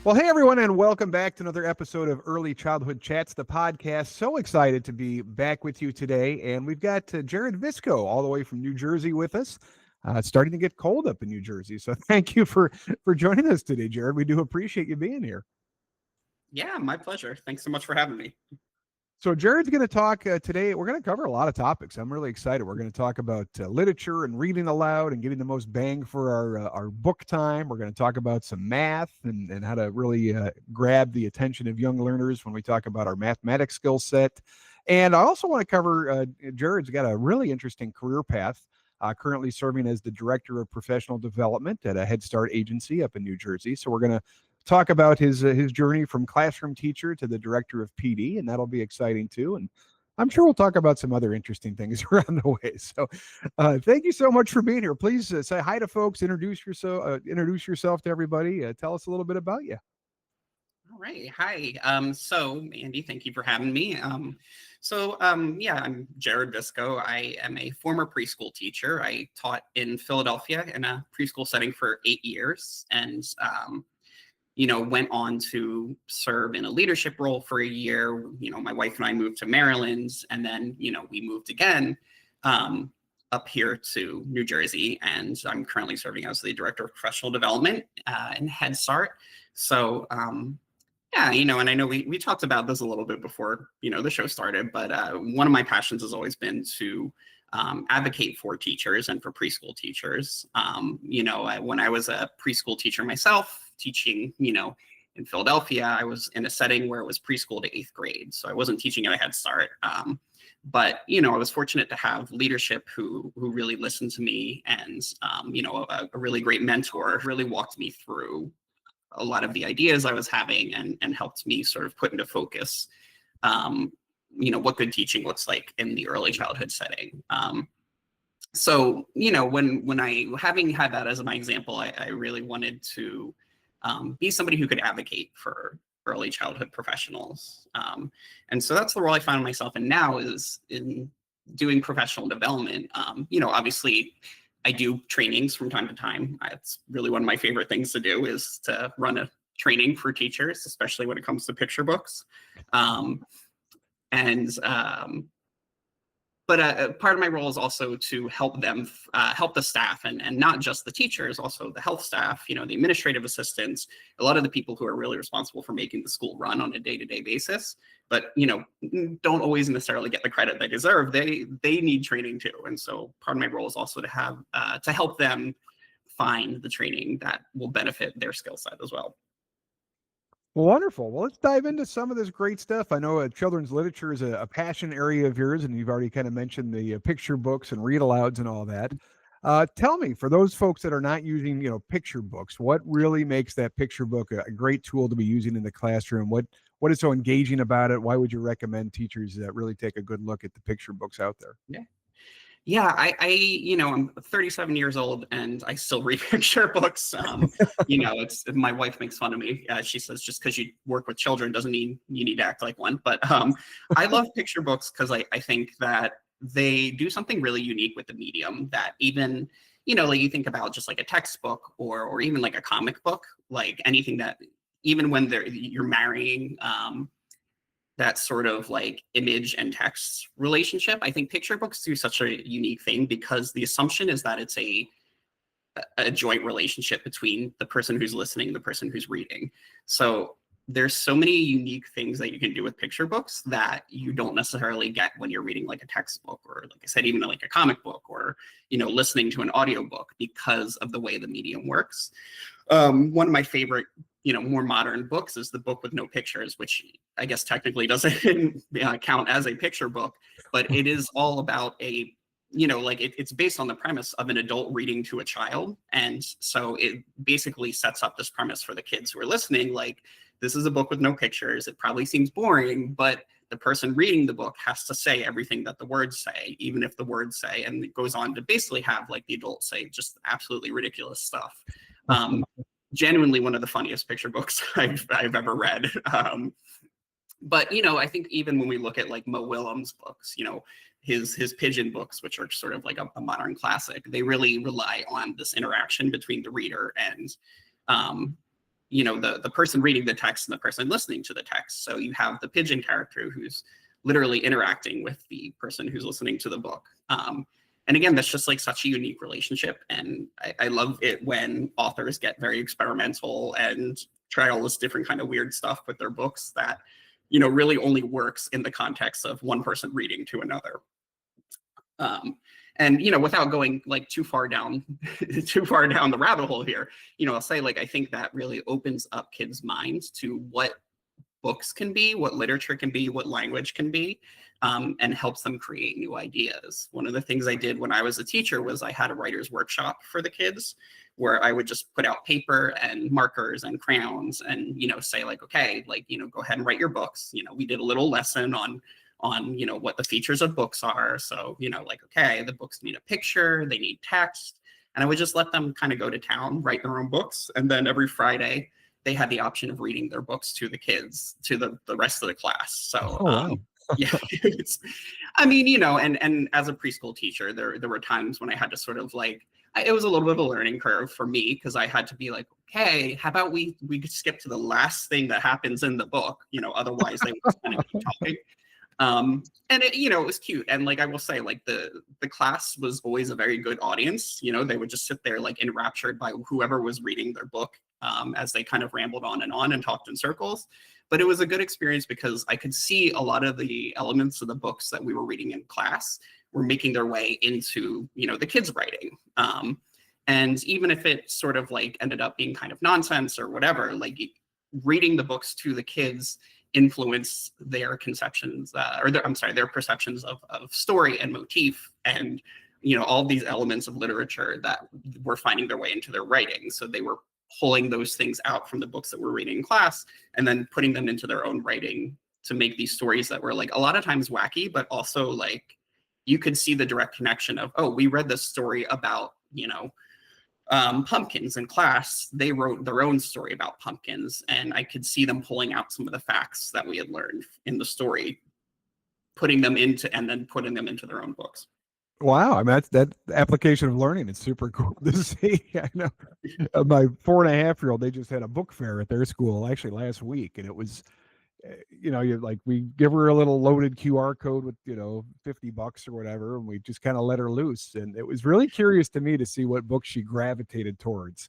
Well, hey, everyone, and welcome back to another episode of Early Childhood Chats, the podcast. So excited to be back with you today. And we've got Gerard Visco all the way from New Jersey with us. It's starting to get cold up in New Jersey. So thank you for joining us today, Gerard. We do appreciate you being here. Yeah, my pleasure. Thanks so much for having me. So Jared's going to talk today. We're going to cover a lot of topics. I'm really excited. We're going to talk about literature and reading aloud and getting the most bang for our book time. We're going to talk about some math and how to really grab the attention of young learners when we talk about our mathematics skill set. And I also want to cover, Jared's got a really interesting career path, currently serving as the Director of Professional Development at a Head Start agency up in New Jersey. So we're going to talk about his journey from classroom teacher to the director of PD, and that'll be exciting too. And I'm sure we'll talk about some other interesting things around the way. So thank you so much for being here. Please say hi to folks, introduce yourself to everybody. Tell us a little bit about you. All right. Hi. So Andy, thank you for having me. Yeah, I'm Gerard Visco. I am a former preschool teacher. I taught in Philadelphia in a preschool setting for 8 years, and went on to serve in a leadership role for a year. My wife and I moved to Maryland, and then, we moved again up here to New Jersey, and I'm currently serving as the Director of Professional Development in Head Start. So, yeah, and I know we talked about this a little bit before, the show started, but one of my passions has always been to advocate for teachers and for preschool teachers. When I was a preschool teacher myself, teaching, in Philadelphia, I was in a setting where it was preschool to 8th grade. So I wasn't teaching at a Head Start. But, I was fortunate to have leadership who really listened to me, and, a really great mentor really walked me through a lot of the ideas I was having and helped me sort of put into focus, what good teaching looks like in the early childhood setting. So, when I, having had that as my example, I really wanted to be somebody who could advocate for early childhood professionals. And so that's the role I found myself in now, is in doing professional development. Obviously I do trainings from time to time. It's really one of my favorite things to do, is to run a training for teachers, especially when it comes to picture books. But part of my role is also to help them, help the staff, and not just the teachers, also the health staff, the administrative assistants, a lot of the people who are really responsible for making the school run on a day-to-day basis, but, don't always necessarily get the credit they deserve. They need training too. And so part of my role is also to have, to help them find the training that will benefit their skill set as well. Well, wonderful. Well, let's dive into some of this great stuff. I know children's literature is a passion area of yours, and you've already kind of mentioned the picture books and read-alouds and all that. Tell me, for those folks that are not using, picture books, what really makes that picture book a great tool to be using in the classroom? What is so engaging about it? Why would you recommend teachers that really take a good look at the picture books out there? Yeah, I'm 37 years old and I still read picture books. It's, my wife makes fun of me. She says, just because you work with children doesn't mean you need to act like one. But I love picture books because I think that they do something really unique with the medium, that even, like you think about just like a textbook or even like a comic book, like anything that, even when you're marrying, that sort of like image and text relationship. I think picture books do such a unique thing because the assumption is that it's a joint relationship between the person who's listening and the person who's reading. So there's so many unique things that you can do with picture books that you don't necessarily get when you're reading like a textbook, or like I said, even like a comic book, or, listening to an audiobook, because of the way the medium works. One of my favorite, more modern books is the book with no pictures, which I guess technically doesn't count as a picture book, but it is all about it's based on the premise of an adult reading to a child. And so it basically sets up this premise for the kids who are listening, like, this is a book with no pictures. It probably seems boring, but the person reading the book has to say everything that the words say, even if the words say, and it goes on to basically have like the adults say just absolutely ridiculous stuff. Genuinely one of the funniest picture books I've ever read. But, I think even when we look at like Mo Willems' books, his pigeon books, which are sort of like a modern classic, they really rely on this interaction between the reader and the person reading the text and the person listening to the text. So you have the pigeon character who's literally interacting with the person who's listening to the book. And again, that's just like such a unique relationship. And I love it when authors get very experimental and try all this different kind of weird stuff with their books that, really only works in the context of one person reading to another. And without going like too far down the rabbit hole here, I'll say like I think that really opens up kids' minds to what books can be, what literature can be, what language can be, and helps them create new ideas. One of the things I did when I was a teacher was I had a writer's workshop for the kids where I would just put out paper and markers and crayons and, say like, okay, like, go ahead and write your books. We did a little lesson on what the features of books are. So, like, okay, the books need a picture, they need text. And I would just let them kind of go to town, write their own books. And then every Friday, they had the option of reading their books to the kids, to the rest of the class. So, wow. Yeah, and as a preschool teacher, there were times when I had to sort of like, it was a little bit of a learning curve for me because I had to be like, okay, how about we skip to the last thing that happens in the book, otherwise they would kind of keep talking. And it was cute. And like, I will say like the class was always a very good audience. They would just sit there like enraptured by whoever was reading their book as they kind of rambled on and talked in circles. But it was a good experience because I could see a lot of the elements of the books that we were reading in class were making their way into, the kids' writing. And even if it sort of like ended up being kind of nonsense or whatever, like reading the books to the kids influence their conceptions their perceptions of story and motif and all these elements of literature that were finding their way into their writing. So they were pulling those things out from the books that we're reading in class and then putting them into their own writing to make these stories that were like a lot of times wacky, but also like you could see the direct connection of, oh, we read this story about pumpkins in class. They wrote their own story about pumpkins, and I could see them pulling out some of the facts that we had learned in the story, putting them into their own books. Wow, I mean that application of learning is super cool to see. I know my 4.5-year-old, they just had a book fair at their school actually last week, and it was, you're like, we give her a little loaded QR code with $50 or whatever, and we just kind of let her loose, and it was really curious to me to see what books she gravitated towards.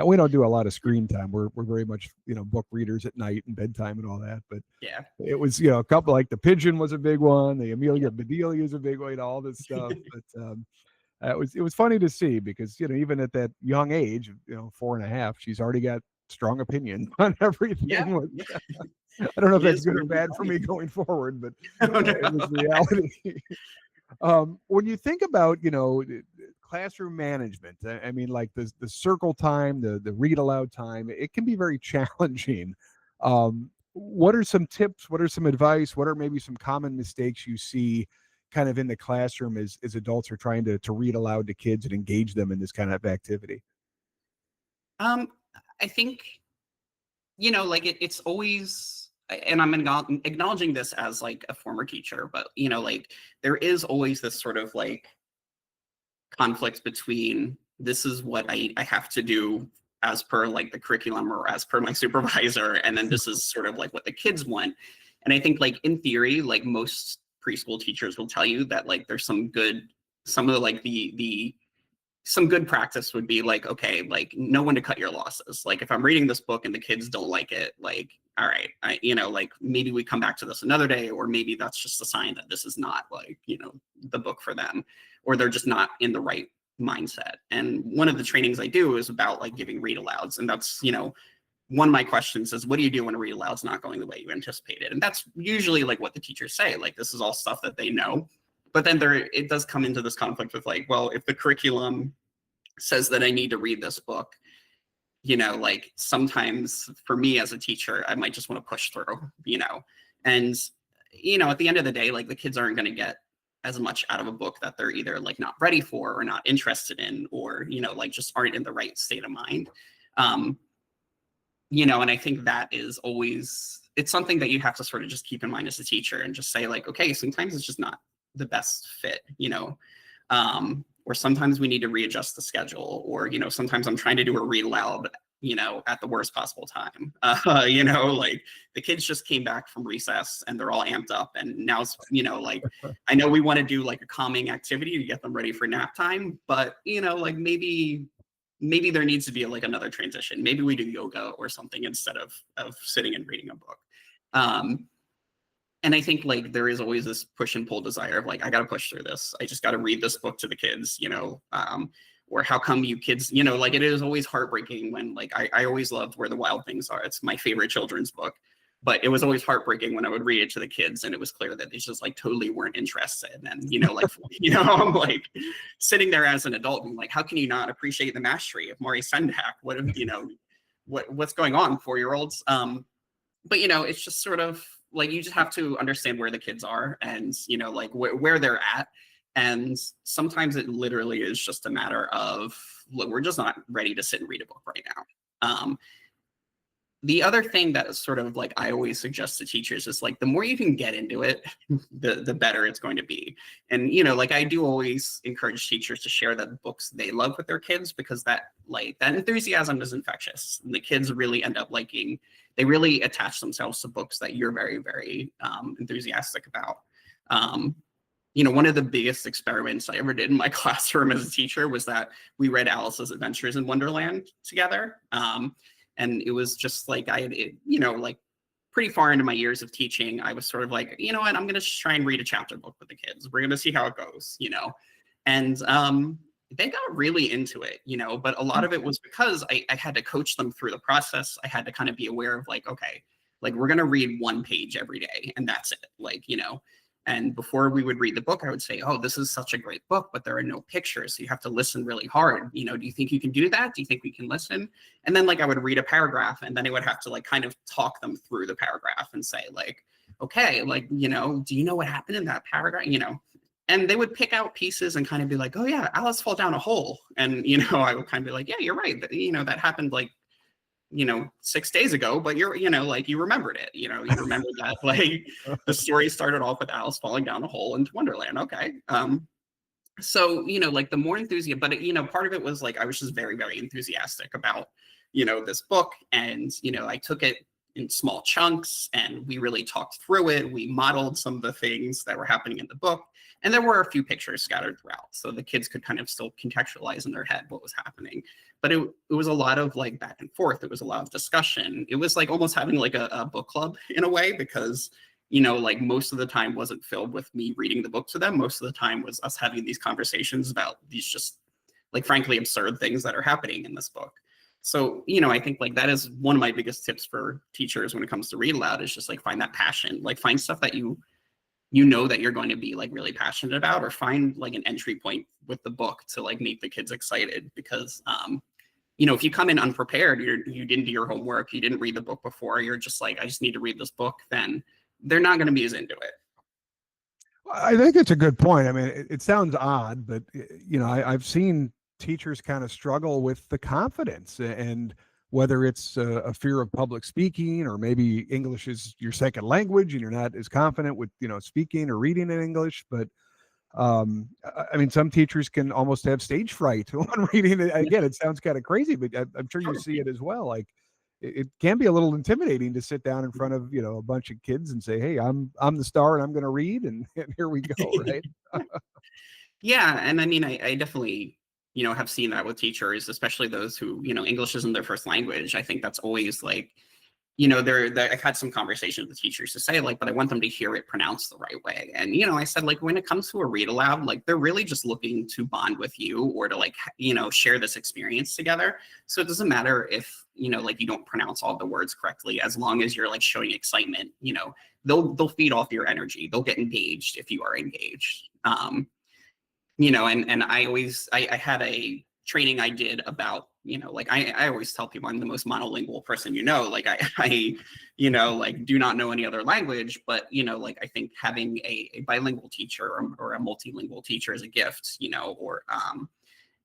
We don't do a lot of screen time. We're very much book readers at night and bedtime and all that. But yeah, it was a couple, like the pigeon was a big one. The Amelia Bedelia is a big one. All this stuff. But it was funny to see because even at that young age, 4.5, she's already got strong opinions on everything. Yeah. I don't know if that's good or bad for me going forward, but it was reality. When you think about classroom management, I mean, like the circle time, the read aloud time, it can be very challenging. What are some tips? What are some advice? What are maybe some common mistakes you see kind of in the classroom as adults are trying to read aloud to kids and engage them in this kind of activity? I think, like it's always, and I'm acknowledging this as like a former teacher, but like there is always this sort of like conflict between this is what I have to do as per like the curriculum or as per my supervisor, and then this is sort of like what the kids want. And I think like in theory, like most preschool teachers will tell you that like there's some good practice would be like, okay, like know when to cut your losses. Like if I'm reading this book and the kids don't like it, like, all right, like maybe we come back to this another day, or maybe that's just a sign that this is not like, the book for them, or they're just not in the right mindset. And one of the trainings I do is about like giving read alouds. And that's, one of my questions is, what do you do when a read aloud's not going the way you anticipated? And that's usually like what the teachers say, like, this is all stuff that they know. But then it does come into this conflict with like, well, if the curriculum says that I need to read this book, like sometimes for me as a teacher, I might just want to push through, and, at the end of the day, like the kids aren't going to get as much out of a book that they're either like not ready for or not interested in, or, like just aren't in the right state of mind. And I think that is always, it's something that you have to sort of just keep in mind as a teacher and just say like, okay, sometimes it's just not the best fit, or sometimes we need to readjust the schedule, or, sometimes I'm trying to do a read aloud at the worst possible time. Like the kids just came back from recess and they're all amped up. And now it's, like, I know we want to do like a calming activity to get them ready for nap time, but, like maybe there needs to be like another transition. Maybe we do yoga or something instead of sitting and reading a book. And I think like there is always this push and pull desire of like, I got to push through this. I just got to read this book to the kids, or how come you kids, like it is always heartbreaking when like, I always loved Where the Wild Things Are. It's my favorite children's book, but it was always heartbreaking when I would read it to the kids and it was clear that they just like totally weren't interested. And, like, I'm like sitting there as an adult and like, how can you not appreciate the mastery of Maury Sendak? What's going on, 4-year-olds? But, it's just sort of like, you just have to understand where the kids are and, like where they're at. And sometimes it literally is just a matter of, look, we're just not ready to sit and read a book right now. The other thing that is sort of like, I always suggest to teachers is like, the more you can get into it, the better it's going to be. And, like I do always encourage teachers to share the books they love with their kids, because that enthusiasm is infectious. And the kids really end up they really attach themselves to books that you're very, very enthusiastic about. One of the biggest experiments I ever did in my classroom as a teacher was that we read Alice's Adventures in Wonderland together. And it was just like, like pretty far into my years of teaching, I was sort of like, you know what, I'm going to try and read a chapter book with the kids. We're going to see how it goes, and they got really into it, but a lot of it was because I had to coach them through the process. I had to kind of be aware of like, okay, like we're going to read one page every day and that's it. Like, and before we would read the book, I would say, oh, this is such a great book, but there are no pictures. So you have to listen really hard. Do you think you can do that? Do you think we can listen? And then like I would read a paragraph and then I would have to like kind of talk them through the paragraph and say like, okay, like, do you know what happened in that paragraph? And they would pick out pieces and kind of be like, oh yeah, Alice fell down a hole. And, I would kind of be like, yeah, you're right. That happened like, 6 days ago, but you're, like you remembered it, you remember that like the story started off with Alice falling down a hole into Wonderland. Okay. So, like the more enthusiasm, but part of it was like, I was just very, very enthusiastic about, this book. And, I took it in small chunks and we really talked through it. We modeled some of the things that were happening in the book. And there were a few pictures scattered throughout. So the kids could kind of still contextualize in their head what was happening. But it was a lot of like back and forth. It was a lot of discussion. It was like almost having like a book club in a way, because, like most of the time wasn't filled with me reading the book to them. Most of the time was us having these conversations about these just like frankly absurd things that are happening in this book. So, I think like that is one of my biggest tips for teachers when it comes to read aloud, is just like find that passion, like find stuff that you that you're going to be like really passionate about, or find like an entry point with the book to like make the kids excited. Because, if you come in unprepared, you didn't do your homework, you didn't read the book before, you're just like, I just need to read this book, then they're not going to be as into it. I think it's a good point. I mean, it sounds odd, but I've seen teachers kind of struggle with the confidence, and whether it's a fear of public speaking, or maybe English is your second language and you're not as confident with speaking or reading in English. But I mean, some teachers can almost have stage fright when reading it. Again, it sounds kind of crazy, but I'm sure you see it as well. Like it can be a little intimidating to sit down in front of a bunch of kids and say, hey, I'm the star and I'm going to read, and here we go, right? Yeah, and I mean, I definitely have seen that with teachers, especially those who English isn't their first language. I think that's always like, I've had some conversations with teachers to say like, but I want them to hear it pronounced the right way. And I said like, when it comes to a read aloud, like they're really just looking to bond with you, or to like share this experience together. So it doesn't matter if like you don't pronounce all the words correctly, as long as you're like showing excitement. They'll feed off your energy. They'll get engaged if you are engaged. And I had a training I did about, like I always tell people I'm the most monolingual person, like I like do not know any other language, but, like I think having a bilingual teacher or a multilingual teacher is a gift, or,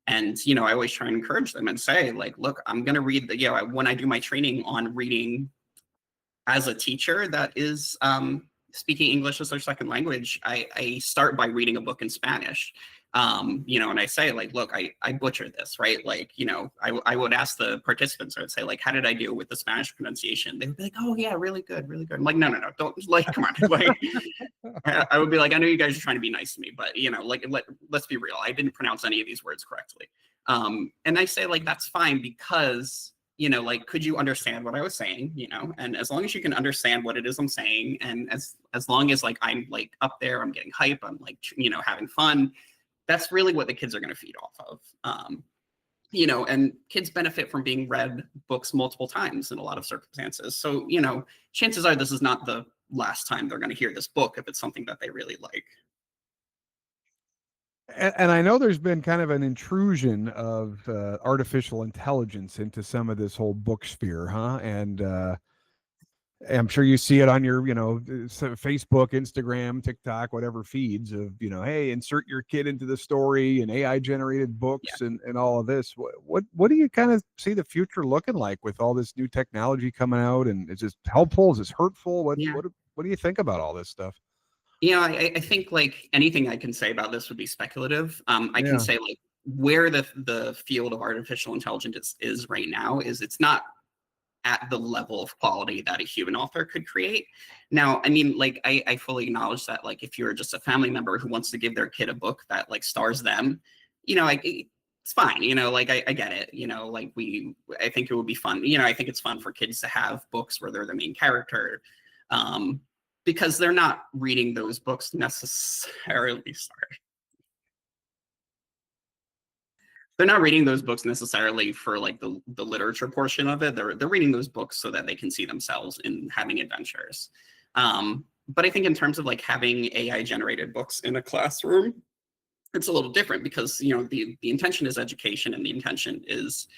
and, I always try and encourage them and say like, look, I'm going to read when I do my training on reading as a teacher that is, speaking English as their second language, I start by reading a book in Spanish. And I say like, look, I butchered this, right? Like, I would ask the participants, I would say like, how did I do with the Spanish pronunciation? They would be like, oh yeah, really good, really good. I'm like, no, don't, like, come on. Like, I would be like, I know you guys are trying to be nice to me, but let's be real. I didn't pronounce any of these words correctly. And I say like, that's fine because, like, could you understand what I was saying? And as long as you can understand what it is I'm saying, and as long as like I'm like up there, I'm getting hype, I'm like, having fun, that's really what the kids are going to feed off of. And kids benefit from being read books multiple times in a lot of circumstances. So, chances are this is not the last time they're going to hear this book if it's something that they really like. And I know there's been kind of an intrusion of artificial intelligence into some of this whole book sphere, huh? And I'm sure you see it on your, Facebook, Instagram, TikTok, whatever feeds of, hey, insert your kid into the story and AI generated books and all of this. What do you kind of see the future looking like with all this new technology coming out? And is this helpful? Is this hurtful? What do you think about all this stuff? I think like anything I can say about this would be speculative. I can say like where the field of artificial intelligence is right now is it's not at the level of quality that a human author could create. Now, I mean, like, I fully acknowledge that, like, if you're just a family member who wants to give their kid a book that, like, stars them, it's fine, like, I get it, like, I think it would be fun. I think it's fun for kids to have books where they're the main character, because they're not reading those books necessarily, they're not reading those books necessarily for like the literature portion of it. They're reading those books so that they can see themselves in having adventures. But I think in terms of like having AI generated books in a classroom, it's a little different because the intention is education, and the intention is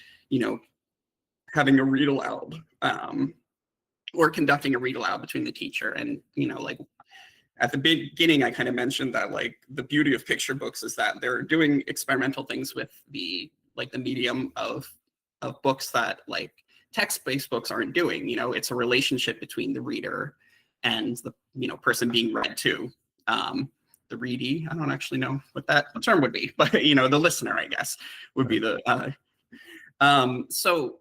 having a read aloud, or conducting a read aloud between the teacher and like. At the beginning, I kind of mentioned that like the beauty of picture books is that they're doing experimental things with the medium of books that like text-based books aren't doing. It's a relationship between the reader and the person being read to. The readee, I don't actually know what that term would be, but the listener, I guess, would be the so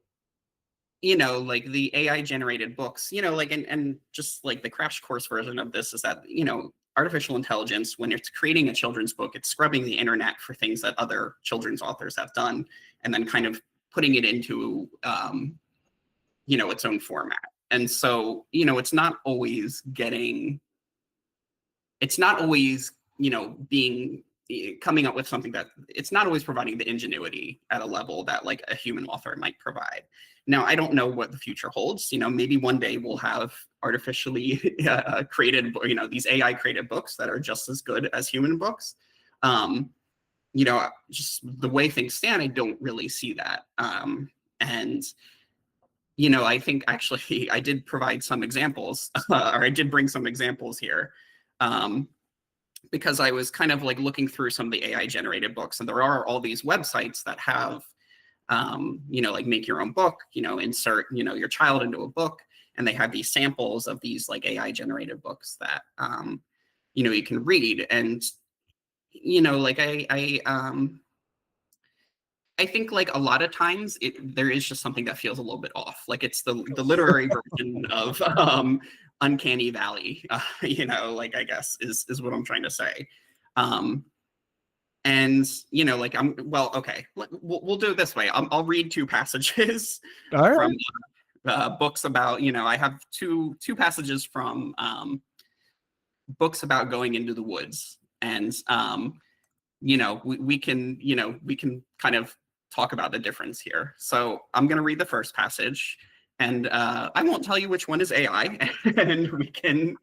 like the AI generated books, like, and just like the crash course version of this is that, artificial intelligence, when it's creating a children's book, it's scrubbing the internet for things that other children's authors have done, and then kind of putting it into, its own format. And so, it's not always being coming up with something that it's not always providing the ingenuity at a level that like a human author might provide. Now, I don't know what the future holds. Maybe one day we'll have artificially created, these AI created books that are just as good as human books. Just the way things stand, I don't really see that. And I think actually I did provide some examples, or I did bring some examples here. Because I was kind of like looking through some of the AI generated books, and there are all these websites that have, like make your own book, insert, your child into a book, and they have these samples of these like AI generated books that, you can read. And, like I think like a lot of times there is just something that feels a little bit off. Like it's the literary version of Uncanny Valley, like I guess is what I'm trying to say. And like okay, we'll do it this way. I'll read two passages from books about, I have two passages from books about going into the woods, and we can kind of talk about the difference here. So I'm going to read the first passage, and I won't tell you which one is AI, and we can,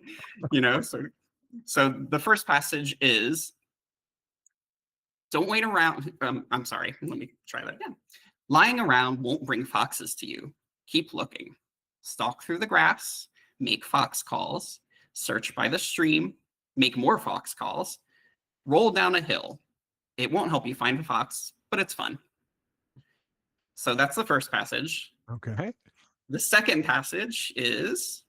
so the first passage is, don't wait around. I'm sorry, let me try that again. Lying around won't bring foxes to you. Keep looking. Stalk through the grass, make fox calls, search by the stream, make more fox calls, roll down a hill. It won't help you find a fox, but it's fun. So that's the first passage. Okay. The second passage is,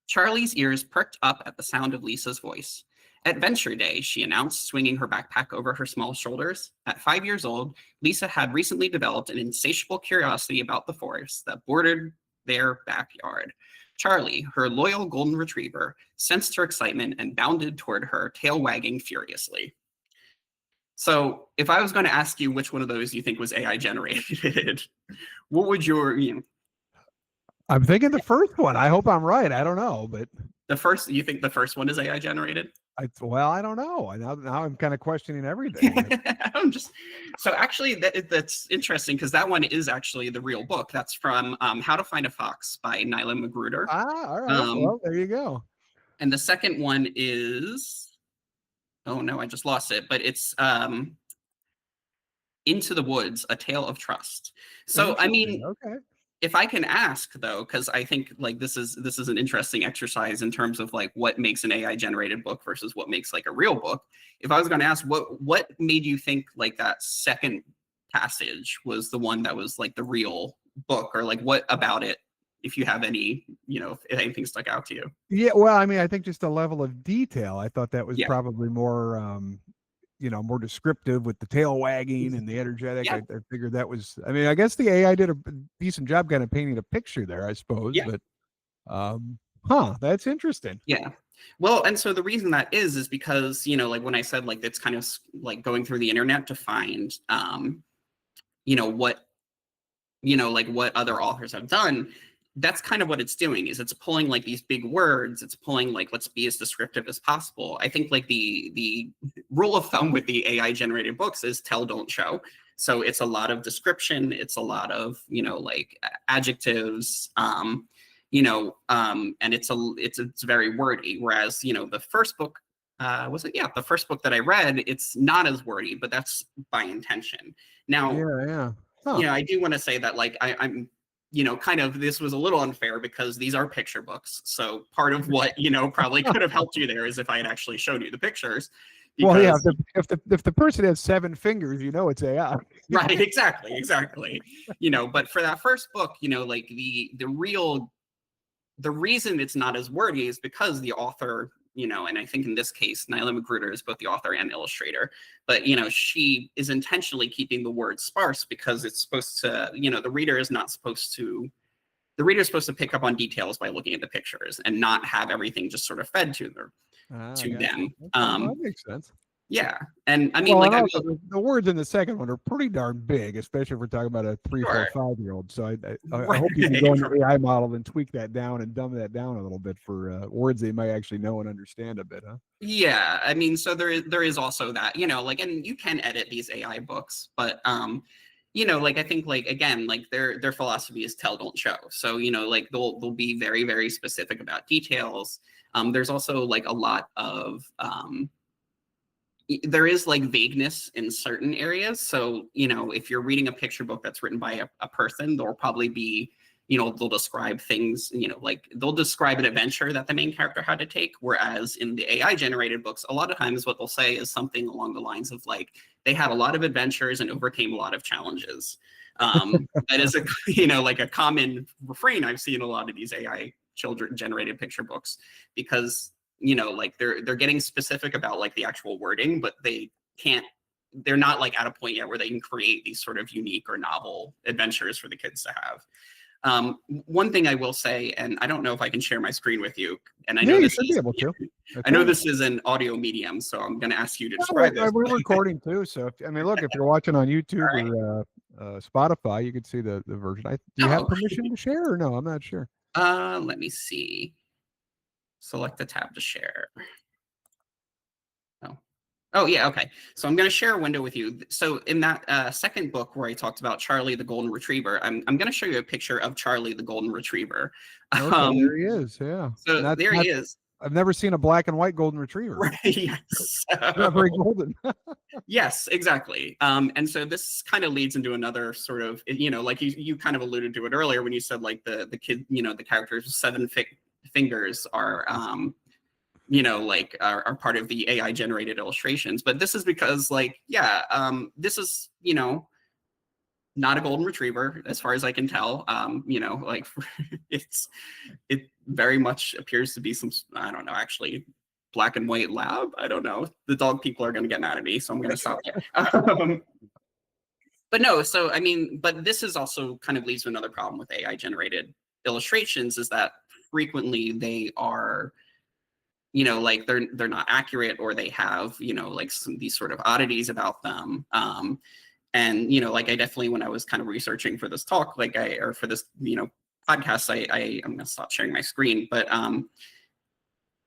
Charlie's ears perked up at the sound of Lisa's voice. At Venture Day, she announced, swinging her backpack over her small shoulders. At 5 years old, Lisa had recently developed an insatiable curiosity about the forest that bordered their backyard. Charlie, her loyal golden retriever, sensed her excitement and bounded toward her, tail wagging furiously. So, if I was going to ask you which one of those you think was AI generated, what would I'm thinking the first one. I hope I'm right. I don't know, but you think the first one is AI generated? I don't know. Now I'm kind of questioning everything. So actually that's interesting because that one is actually the real book. That's from How to Find a Fox by Nyla Magruder. All right. Well, there you go. And the second one is, oh no, I just lost it, but it's Into the Woods, A Tale of Trust. So I mean, okay. If I can ask though, because I think like this is an interesting exercise in terms of like what makes an AI generated book versus what makes like a real book. If I was going to ask what made you think like that second passage was the one that was like the real book, or like what about it, if you have any, if anything stuck out to you? Yeah, well, I mean, I think just the level of detail. I thought that was Yeah. probably more more descriptive with the tail wagging and the energetic. Yeah. I figured that was, I mean, I guess the AI did a decent job kind of painting a picture there, I suppose. Yeah. But that's interesting. Yeah. Well, and so the reason that is because, like when I said like it's kind of like going through the internet to find what like what other authors have done, that's kind of what it's doing, is it's pulling like these big words, it's pulling like, let's be as descriptive as possible. I think like the rule of thumb with the AI generated books is tell, don't show. So it's a lot of description, it's a lot of like adjectives, and it's very wordy. Whereas the first book, the first book that I read, it's not as wordy, but that's by intention. Now, I do want to say that like I'm kind of, this was a little unfair because these are picture books. So part of what, probably could have helped you there is if I had actually shown you the pictures. Well, yeah, if the person has 7 fingers, it's AI. Right, exactly. But for that first book, like the reason it's not as wordy is because the author, and I think in this case, Nyla Magruder is both the author and illustrator, but, she is intentionally keeping the words sparse because it's supposed to, the reader is supposed to pick up on details by looking at the pictures and not have everything just sort of fed to them. That makes sense. Yeah. And I mean, the words in the second one are pretty darn big, especially if we're talking about a 3, 4, 5-year-old. So I hope you can go into the AI model and tweak that down and dumb that down a little bit for words they might actually know and understand a bit, huh? Yeah. I mean, so there is also that, and you can edit these AI books, but like I think like again, like their philosophy is tell, don't show. So like they'll be very, very specific about details. There's also like a lot of there is like vagueness in certain areas. So if you're reading a picture book that's written by a person, there'll probably be they'll describe things, like they'll describe an adventure that the main character had to take. Whereas in the AI generated books, a lot of times what they'll say is something along the lines of like, they had a lot of adventures and overcame a lot of challenges. That is like a common refrain I've seen in a lot of these AI children generated picture books, because like they're getting specific about like the actual wording, but they're not like at a point yet where they can create these sort of unique or novel adventures for the kids to have. One thing I will say, and I don't know if I can share my screen with you, and I know I know this is an audio medium, so I'm going to ask you to describe this. We're recording too, so if you're watching on YouTube or Spotify, you can see the version. Do you have permission to share or no? I'm not sure. Let me see. Select the tab to share. Oh yeah, okay. So I'm going to share a window with you. So in that second book where I talked about Charlie the Golden Retriever, I'm going to show you a picture of Charlie the Golden Retriever. Okay, there he is. Yeah. So there he is. I've never seen a black and white golden retriever. Right. Yes. Not very golden. Yes, exactly. And so this kind of leads into another sort of, like you kind of alluded to it earlier when you said like the kid, the characters with 7 fingers are like are part of the AI generated illustrations. But this is because like, this is, not a golden retriever as far as I can tell. Like it very much appears to be some, I don't know, actually, black and white lab. I don't know. The dog people are going to get mad at me, so I'm going to stop there. But no, so I mean, but this is also kind of leads to another problem with AI generated illustrations, is that frequently they are, like they're not accurate, or they have, like these sort of oddities about them. And like I definitely, when I was kind of researching for this talk, or for this, podcast, I'm gonna stop sharing my screen, but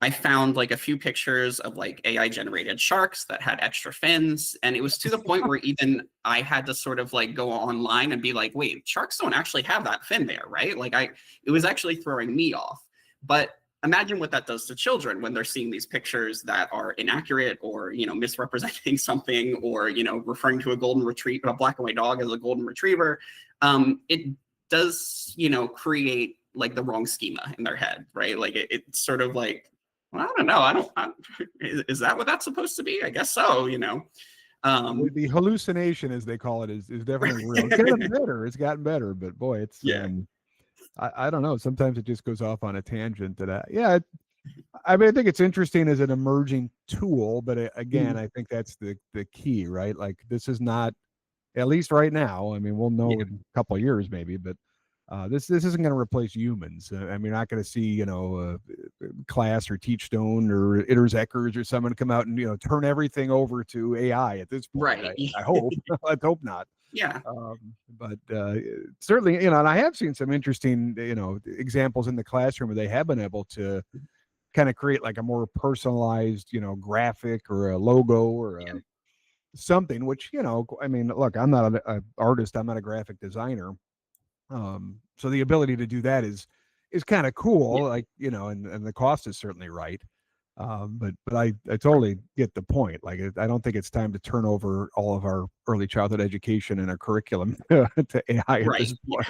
I found like a few pictures of like AI generated sharks that had extra fins. And it was to the point where even I had to sort of like go online and be like, wait, sharks don't actually have that fin there, right? Like it was actually throwing me off. But imagine what that does to children when they're seeing these pictures that are inaccurate, or, misrepresenting something, or, referring to a golden retriever, a black and white dog as a golden retriever. It does, create like the wrong schema in their head, right? Like it's sort of like, well, I don't know. Is that what that's supposed to be? I guess so, The hallucination, as they call it, is definitely real. It's gotten better. It's gotten better, but boy, it's yeah. I don't know. Sometimes it just goes off on a tangent. I mean, I think it's interesting as an emerging tool, but again, I think that's the key, right? Like this is not, at least right now. I mean, we'll know in a couple of years maybe, but this isn't going to replace humans. I mean, you're not going to see, Class or Teachstone or Eckers or someone come out and, turn everything over to AI at this point. Right. I hope. Let's hope not. Yeah. But certainly, and I have seen some interesting, examples in the classroom where they have been able to kind of create like a more personalized, graphic or a logo or something, which, I mean, look, I'm not an artist. I'm not a graphic designer. So the ability to do that is kind of cool, like, and the cost is certainly right. But I totally get the point. Like, I don't think it's time to turn over all of our early childhood education and our curriculum to AI at this point.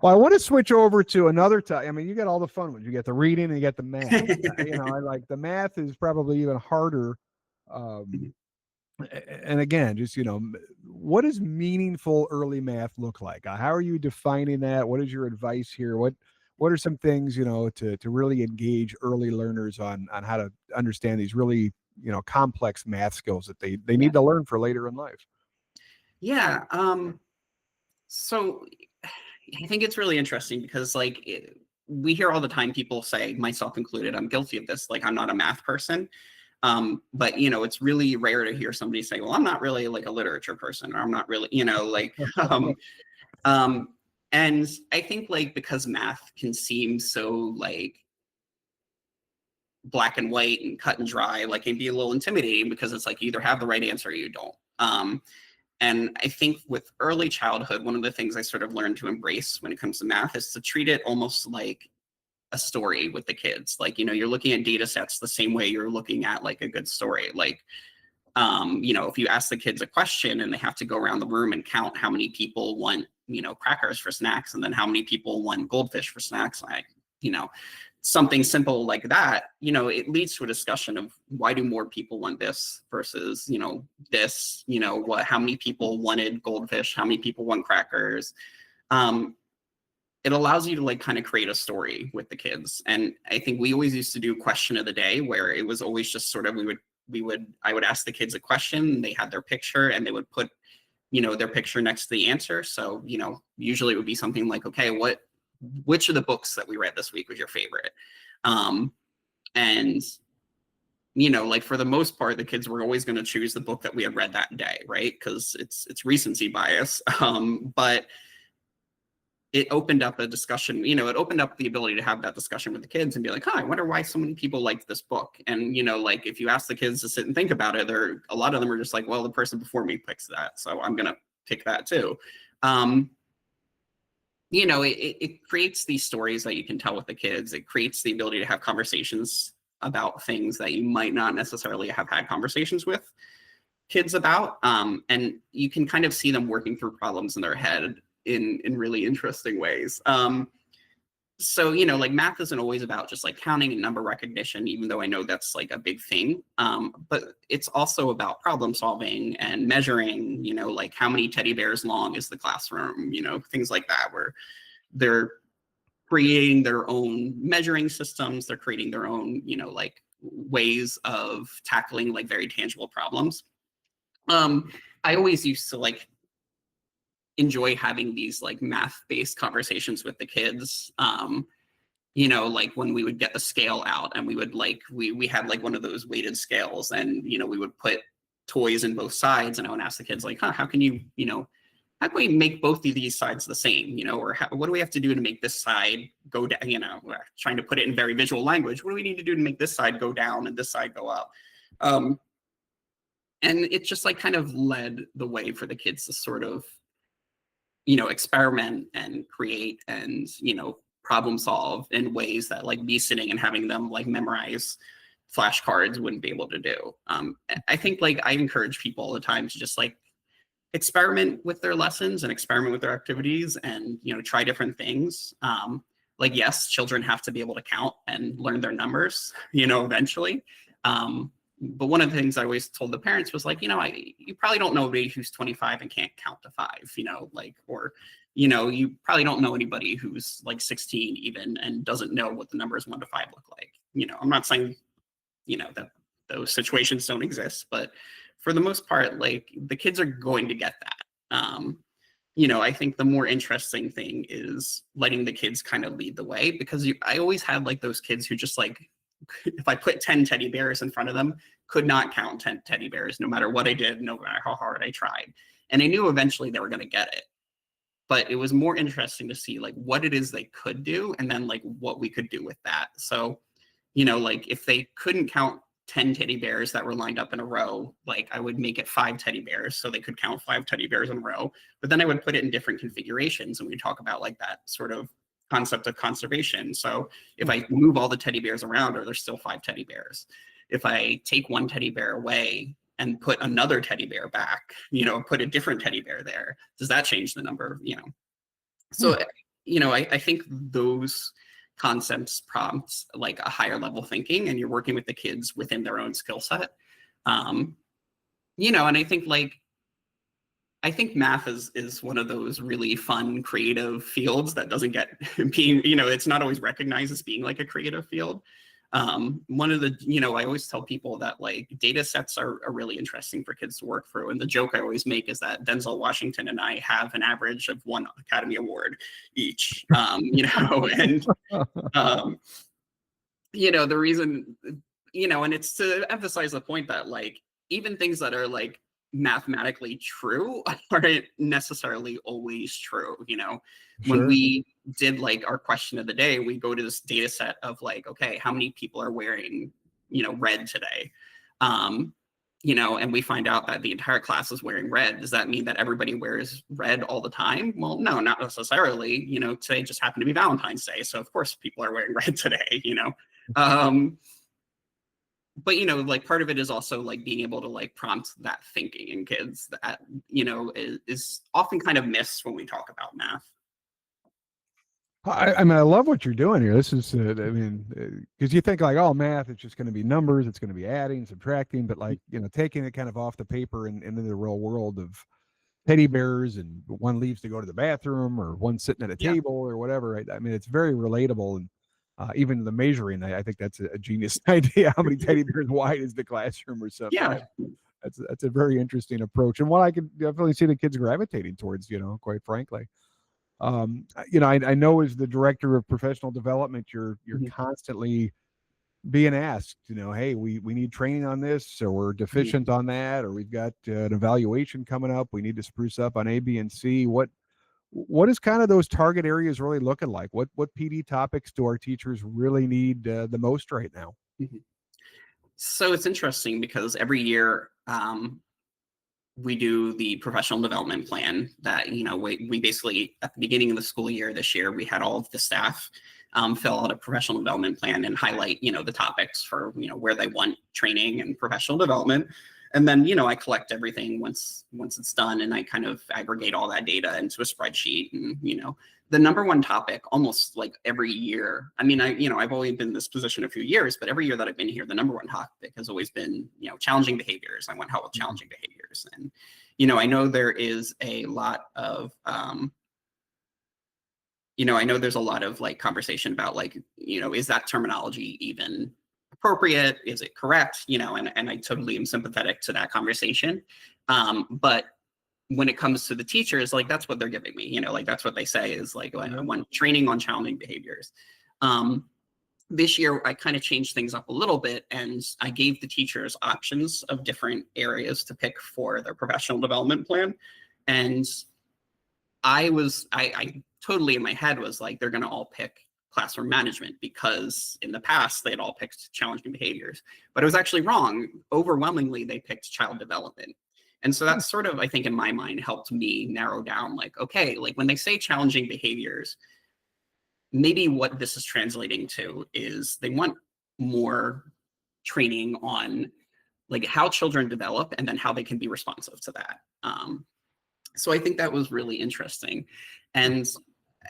Well, I want to switch over to another I mean, you get all the fun ones. You get the reading and you get the math. I like the math is probably even harder. And again, just, what does meaningful early math look like? How are you defining that? What is your advice here? What are some things, to really engage early learners on how to understand these really, complex math skills that they need to learn for later in life? Yeah. So I think it's really interesting because we hear all the time people say, myself included, I'm guilty of this. Like, I'm not a math person. But it's really rare to hear somebody say, well, I'm not really like a literature person, or I'm not really, and I think because math can seem so like black and white and cut and dry, it can be a little intimidating because it's like you either have the right answer or you don't. And I think with early childhood, one of the things I sort of learned to embrace when it comes to math is to treat it almost like a story with the kids. You're looking at data sets the same way you're looking at like a good story. If you ask the kids a question and they have to go around the room and count how many people want, crackers for snacks, and then how many people want goldfish for snacks, something simple like that, it leads to a discussion of why do more people want this versus, this, how many people wanted goldfish, how many people want crackers. It allows you to kind of create a story with the kids. And I think we always used to do question of the day, where it was always just sort of, I would ask the kids a question, they had their picture, and they would put, their picture next to the answer. So, usually it would be something like, okay, which of the books that we read this week was your favorite? And, for the most part, the kids were always going to choose the book that we had read that day, right? Because it's recency bias. But it opened up a discussion, it opened up the ability to have that discussion with the kids and be like, I wonder why so many people liked this book. And, if you ask the kids to sit and think about it, a lot of them are just like, well, the person before me picks that, so I'm going to pick that too. It creates these stories that you can tell with the kids. It creates the ability to have conversations about things that you might not necessarily have had conversations with kids about. And you can kind of see them working through problems in their head in really interesting ways. So, math isn't always about just counting and number recognition, even though I know that's a big thing. But it's also about problem solving and measuring, how many teddy bears long is the classroom, things like that, where they're creating their own measuring systems. They're creating their own, like ways of tackling like very tangible problems. I always used to like enjoy having these like math-based conversations with the kids. Like when we would get the scale out and we would like, we had like one of those weighted scales, and, we would put toys in both sides, and I would ask the kids like, how can you, how can we make both of these sides the same, or what do we have to do to make this side go down, trying to put it in very visual language. What do we need to do to make this side go down and this side go up? And it just like kind of led the way for the kids to sort of, experiment and create and, problem solve in ways that like me sitting and having them like memorize flashcards wouldn't be able to do. I think like I encourage people all the time to just like experiment with their lessons and experiment with their activities and, try different things. Like, yes, children have to be able to count and learn their numbers, eventually. But one of the things I always told the parents was like, you probably don't know anybody who's 25 and can't count to 5, like, or, you probably don't know anybody who's like 16 even and doesn't know what the numbers 1 to 5 look like. I'm not saying, that those situations don't exist, but for the most part, like the kids are going to get that. I think the more interesting thing is letting the kids kind of lead the way, because I always had like those kids who just like, if I put 10 teddy bears in front of them, could not count 10 teddy bears, no matter what I did, no matter how hard I tried. And I knew eventually they were going to get it. But it was more interesting to see like what it is they could do, and then like what we could do with that. So, like if they couldn't count 10 teddy bears that were lined up in a row, like I would make it 5 teddy bears so they could count 5 teddy bears in a row. But then I would put it in different configurations, and we talk about like that sort of concept of conservation. So if I move all the teddy bears around, are there still 5 teddy bears? If I take one teddy bear away and put another teddy bear back, put a different teddy bear there, does that change the number? So, I think those concepts prompts like a higher level thinking, and you're working with the kids within their own skill set. And I think math is one of those really fun, creative fields that doesn't get being, it's not always recognized as being like a creative field. One of the, I always tell people that like data sets are really interesting for kids to work through. And the joke I always make is that Denzel Washington and I have an average of 1 Academy Award each, and, the reason, and it's to emphasize the point that like, even things that are like mathematically true aren't necessarily always true. When Sure. we did like our question of the day, we go to this data set of like, okay, how many people are wearing red today, and we find out that the entire class is wearing red. Does that mean that everybody wears red all the time? Well, no, not necessarily. Today just happened to be Valentine's Day, so of course people are wearing red today. But like part of it is also like being able to like prompt that thinking in kids that is often kind of missed when we talk about math. I mean, I love what you're doing here. This is, because you think like, oh, math, it's just going to be numbers, it's going to be adding, subtracting, but like, taking it kind of off the paper and into the real world of teddy bears, and one leaves to go to the bathroom, or one sitting at a table or whatever. Right? I mean, it's very relatable, and even the measuring, I think that's a genius idea. How many teddy bears wide is the classroom or something? Yeah. That's a very interesting approach, and what I could definitely see the kids gravitating towards, quite frankly. I know as the director of professional development, you're constantly being asked, hey, we need training on this, or we're deficient on that, or we've got an evaluation coming up, we need to spruce up on A, B, and C. What is kind of those target areas really looking like? What PD topics do our teachers really need the most right now? So it's interesting because every year we do the professional development plan that, we basically at the beginning of the school year this year, we had all of the staff fill out a professional development plan and highlight, the topics for, where they want training and professional development. And then, I collect everything once it's done, and I kind of aggregate all that data into a spreadsheet. And, the number one topic almost like every year, I mean, I've only been in this position a few years, but every year that I've been here, the number one topic has always been, challenging behaviors. I want help with challenging behaviors. And, I know there is a lot of, I know there's a lot of like conversation about like, is that terminology even appropriate? Is it correct? And I totally am sympathetic to that conversation. But when it comes to the teachers, like that's what they're giving me, like that's what they say is like, I want training on challenging behaviors. This year, I kind of changed things up a little bit, and I gave the teachers options of different areas to pick for their professional development plan. And I totally in my head was like, they're going to all pick classroom management because in the past they had all picked challenging behaviors, but it was actually wrong. Overwhelmingly, they picked child development. And so that's sort of, I think in my mind, helped me narrow down like, okay, like when they say challenging behaviors, maybe what this is translating to is they want more training on like how children develop and then how they can be responsive to that. So I think that was really interesting. And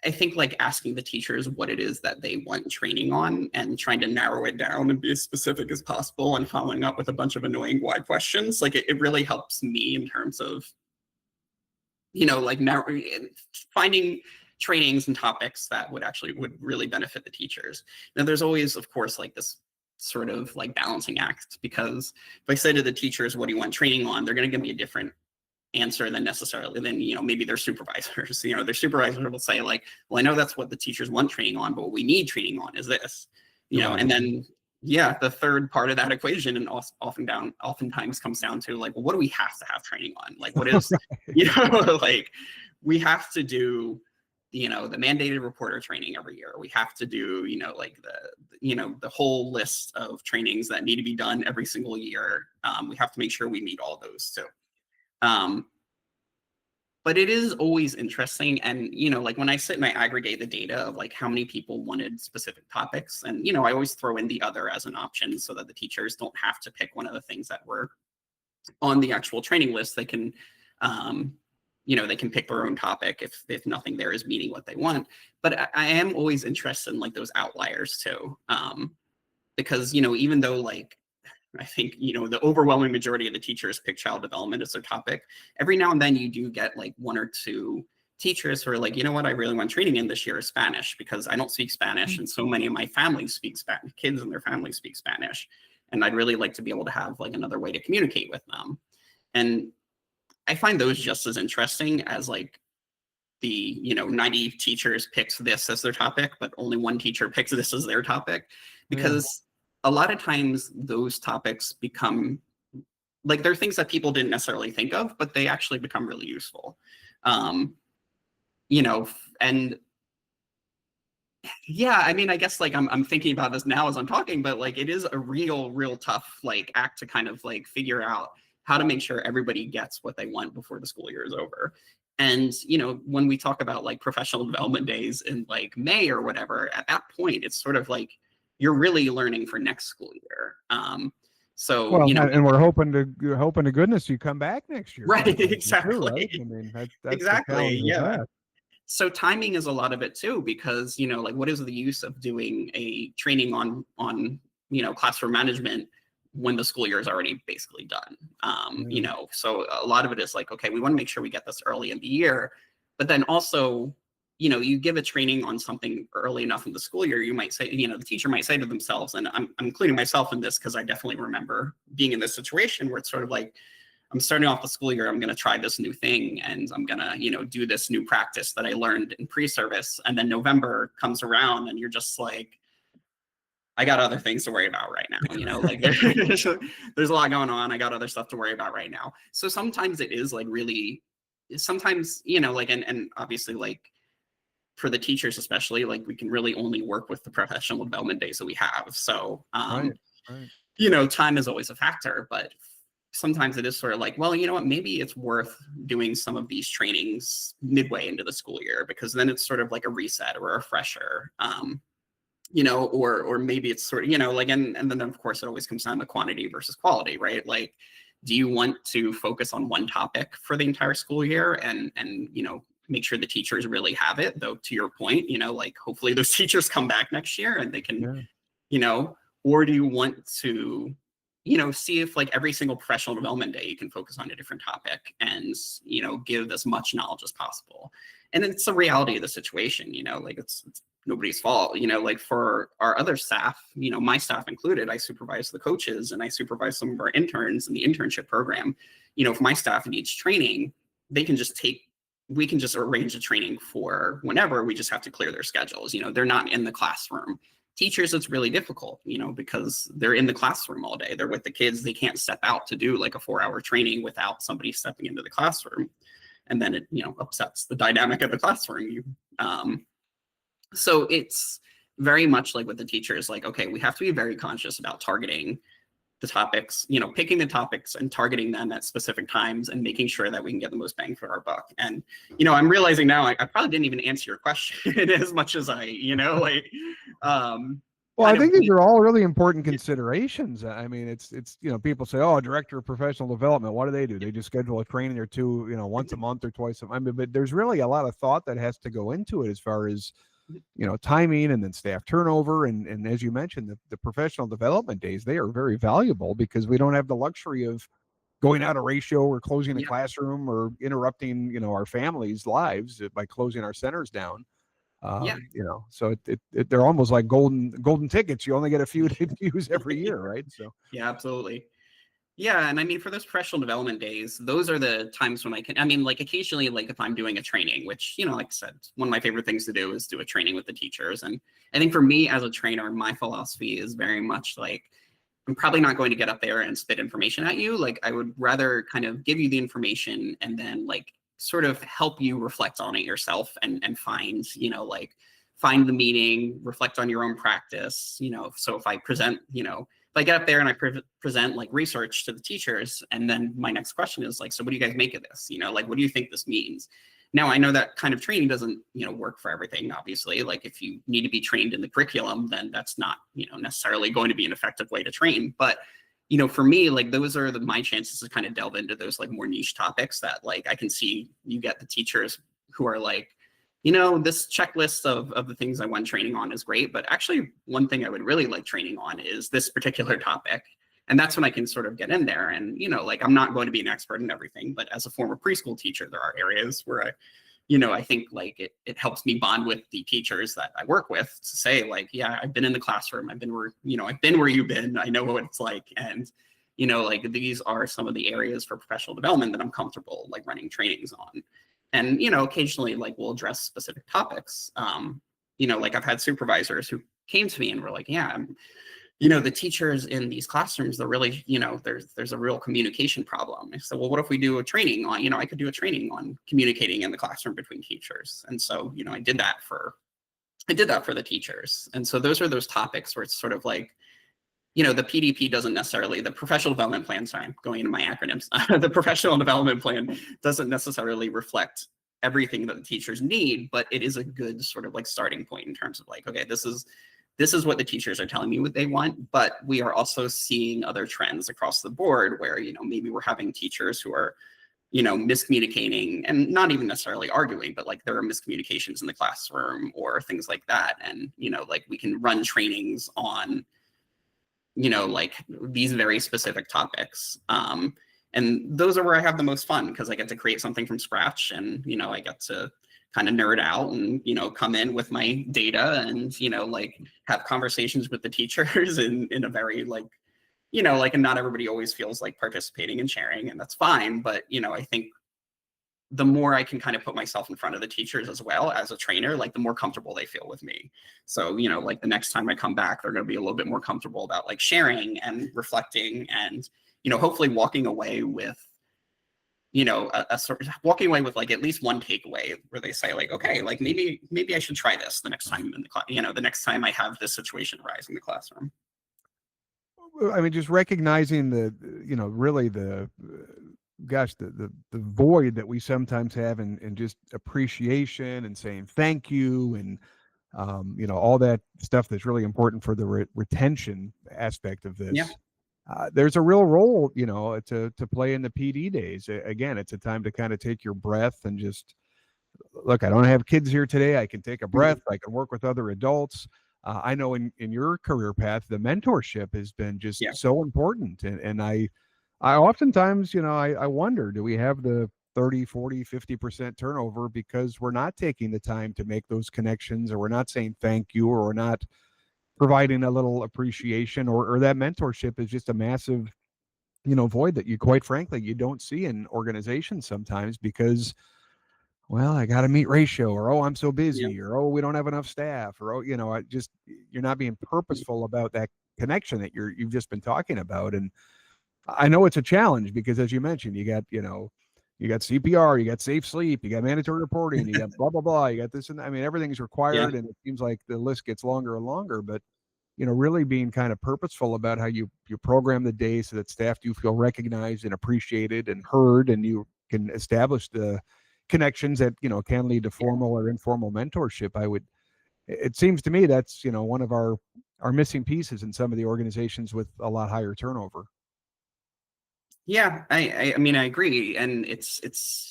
I think like asking the teachers what it is that they want training on and trying to narrow it down and be as specific as possible and following up with a bunch of annoying why questions, like it really helps me in terms of, like finding trainings and topics that would really benefit the teachers. Now there's always, of course, like this sort of like balancing act, because if I say to the teachers, what do you want training on? They're going to give me a different answer than maybe their supervisors. Their supervisor will say like, well, I know that's what the teachers want training on, but what we need training on is this, and then the third part of that equation and oftentimes comes down to like, well, what do we have to have training on? Like what is like we have to do the mandated reporter training every year. We have to do like the whole list of trainings that need to be done every single year. We have to make sure we meet all those too. But it is always interesting. And, like when I sit and I aggregate the data of like how many people wanted specific topics, and, I always throw in the other as an option so that the teachers don't have to pick one of the things that were on the actual training list. They can, they can pick their own topic if nothing there is meeting what they want. But I am always interested in like those outliers too. Because, even though like, I think, the overwhelming majority of the teachers pick child development as their topic, every now and then you do get like one or two teachers who are like, what I really want training in this year is Spanish, because I don't speak Spanish. And so many of my family speak Spanish, kids and their families speak Spanish. And I'd really like to be able to have like another way to communicate with them. And I find those just as interesting as like the 90 teachers picks this as their topic, but only one teacher picks this as their topic, because a lot of times those topics become like, they're things that people didn't necessarily think of, but they actually become really useful. And I mean, I guess like I'm thinking about this now as I'm talking, but like it is a real tough like act to kind of like figure out how to make sure everybody gets what they want before the school year is over. And, when we talk about like professional development days in like May or whatever, at that point, it's sort of like, you're really learning for next school year. So, and we're hoping to goodness you come back next year. Right, exactly. Too, right? I mean, that's exactly. Yeah. So timing is a lot of it too, because, like what is the use of doing a training on, classroom management when the school year is already basically done? So a lot of it is like, okay, we want to make sure we get this early in the year, but then also, you give a training on something early enough in the school year, you might say, the teacher might say to themselves, and I'm including myself in this because I definitely remember being in this situation where it's sort of like, I'm starting off the school year, I'm going to try this new thing, and I'm going to, do this new practice that I learned in pre-service. And then November comes around and you're just like, I got other things to worry about right now, like there's a lot going on. I got other stuff to worry about right now. So sometimes it is like really, sometimes, like, and obviously like, for the teachers especially, like we can really only work with the professional development days that we have. So, right. Time is always a factor, but sometimes it is sort of like, well, you know what, maybe it's worth doing some of these trainings midway into the school year, because then it's sort of like a reset or a refresher, or maybe it's sort of, like, and then of course it always comes down to quantity versus quality, right? Like, do you want to focus on one topic for the entire school year and make sure the teachers really have it, though, to your point, like hopefully those teachers come back next year and they can, or do you want to see if like every single professional development day you can focus on a different topic and, give as much knowledge as possible. And it's the reality of the situation, like it's nobody's fault, like for our other staff, my staff included, I supervise the coaches and I supervise some of our interns in the internship program. If my staff needs training, we can just arrange the training for whenever. We just have to clear their schedules. They're not in the classroom. Teachers, it's really difficult, because they're in the classroom all day. They're with the kids. They can't step out to do like a 4-hour training without somebody stepping into the classroom. And then it, upsets the dynamic of the classroom. So it's very much like with the teachers, like, okay, we have to be very conscious about targeting the topics, picking the topics and targeting them at specific times and making sure that we can get the most bang for our buck. And, I'm realizing now I probably didn't even answer your question as much as I, well, I think these are all really important considerations. I mean, it's people say, oh, director of professional development, what do? They just schedule a training or two, once a month or twice a month. I mean, but there's really a lot of thought that has to go into it as far as, timing and then staff turnover. And as you mentioned, the professional development days, they are very valuable because we don't have the luxury of going out of ratio or closing a classroom or interrupting, our families' lives by closing our centers down. So they're almost like golden tickets. You only get a few to use every year, right? So yeah, absolutely. Yeah, and I mean, for those professional development days, those are the times when like occasionally, like if I'm doing a training, which, like I said, one of my favorite things to do is do a training with the teachers. And I think for me as a trainer, my philosophy is very much like, I'm probably not going to get up there and spit information at you. Like I would rather kind of give you the information and then like sort of help you reflect on it yourself and find, find the meaning, reflect on your own practice, so if I present, if I get up there and I present like research to the teachers, and then my next question is like, so what do you guys make of this? Like, what do you think this means? Now, I know that kind of training doesn't, work for everything, obviously. Like if you need to be trained in the curriculum, then that's not, necessarily going to be an effective way to train. But, for me, like those are my chances to kind of delve into those like more niche topics that like I can see you get the teachers who are like, this checklist of the things I want training on is great, but actually one thing I would really like training on is this particular topic. And that's when I can sort of get in there and, like I'm not going to be an expert in everything, but as a former preschool teacher, there are areas where I think like it helps me bond with the teachers that I work with to say like, yeah, I've been in the classroom. I've been where you've been. I know what it's like. And, like these are some of the areas for professional development that I'm comfortable like running trainings on. And, occasionally like we'll address specific topics. Like I've had supervisors who came to me and were like, yeah, the teachers in these classrooms, they're really, there's a real communication problem. I said, well, what if we do a training on, I could do a training on communicating in the classroom between teachers. And so, I did that for the teachers. And so those are those topics where it's sort of like, the PDP doesn't necessarily, the professional development plan, sorry, I'm going into my acronyms, the professional development plan doesn't necessarily reflect everything that the teachers need, but it is a good sort of like starting point in terms of like, okay, this is what the teachers are telling me what they want, but we are also seeing other trends across the board where, maybe we're having teachers who are, miscommunicating and not even necessarily arguing, but like there are miscommunications in the classroom or things like that. And, like we can run trainings on, like these very specific topics. And those are where I have the most fun because I get to create something from scratch and, I get to kind of nerd out and, come in with my data and, like have conversations with the teachers in a very like, and not everybody always feels like participating and sharing, and that's fine. But, I think the more I can kind of put myself in front of the teachers as well as a trainer, like the more comfortable they feel with me. So, like the next time I come back, they're going to be a little bit more comfortable about like sharing and reflecting and, hopefully walking away with, a sort of walking away with like at least one takeaway where they say like, okay, like maybe I should try this the next time in the class, the next time I have this situation arise in the classroom. I mean, just recognizing really the void that we sometimes have in just appreciation and saying thank you and, all that stuff that's really important for the retention aspect of this. Yeah. There's a real role, to play in the PD days. Again, it's a time to kind of take your breath and just look, I don't have kids here today. I can take a breath. I can work with other adults. I know in your career path, the mentorship has been just Yeah. so important. And I oftentimes, I wonder, do we have the 30, 40, 50% turnover because we're not taking the time to make those connections, or we're not saying thank you, or we're not providing a little appreciation, or that mentorship is just a massive, void that you, quite frankly, you don't see in organizations sometimes because, well, I got to meet ratio, or, oh, I'm so Yeah. busy, or, oh, we don't have enough staff, or, oh, I just, you're not being purposeful about that connection that you've just been talking about. And I know it's a challenge because, as you mentioned, you got CPR, you got safe sleep, you got mandatory reporting, you got blah, blah, blah, you got this and that. I mean, everything's Yeah. required, and it seems like the list gets longer and longer, but really being kind of purposeful about how you program the day so that staff do feel recognized and appreciated and heard, and you can establish the connections that can lead to formal or informal mentorship. It seems to me that's one of our missing pieces in some of the organizations with a lot higher turnover. Yeah, I mean, I agree. And it's,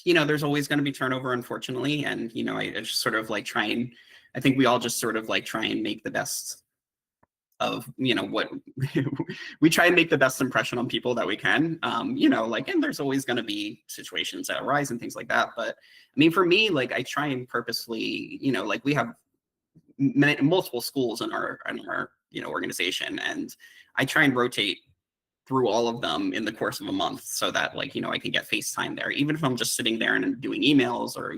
there's always going to be turnover, unfortunately. And, I just sort of like I think we all just sort of like try and make the best of, what we try and make the best impression on people that we can. And there's always going to be situations that arise and things like that. But I mean, for me, like I try and purposely, like we have multiple schools in our organization, and I try and rotate through all of them in the course of a month so that like I can get FaceTime there, even if I'm just sitting there and doing emails or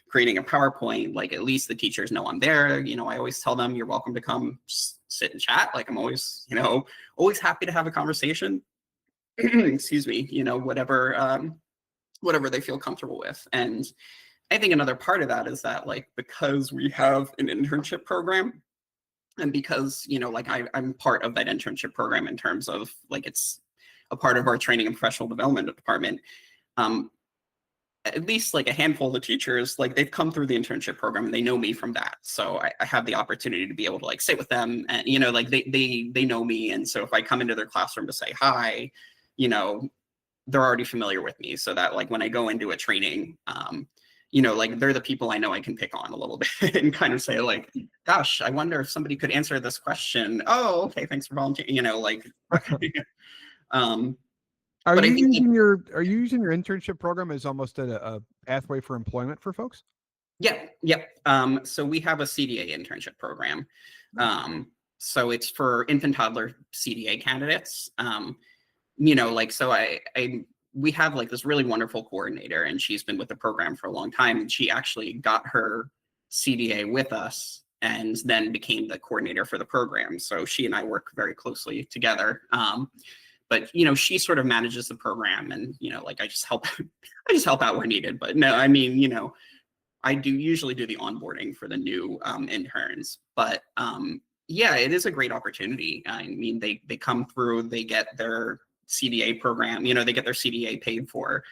creating a PowerPoint. Like at least the teachers know I'm there. I always tell them you're welcome to come sit and chat. Like I'm always always happy to have a conversation. Excuse me. Whatever they feel comfortable with. And I think another part of that is that like because we have an internship program, and because like I'm part of that internship program in terms of like it's a part of our training and professional development department, at least like a handful of the teachers, like they've come through the internship program and they know me from that, so I have the opportunity to be able to like sit with them, and like they know me, and so if I come into their classroom to say hi, they're already familiar with me, so that like when I go into a training, like they're the people I know I can pick on a little bit and kind of say like, gosh, I wonder if somebody could answer this question. Oh, okay, thanks for volunteering, like, um, Are but I you think, using your internship program as almost a pathway for employment for folks? yeah. So we have a CDA internship program. So it's for infant toddler CDA candidates. Like, so we have like this really wonderful coordinator, and she's been with the program for a long time, and she actually got her CDA with us and then became the coordinator for the program. So she and I work very closely together. But she sort of manages the program, and like I just help out where needed. But no, I mean, I do usually do the onboarding for the new interns. But yeah, it is a great opportunity. I mean, they come through, they get their CDA program, they get their CDA paid for.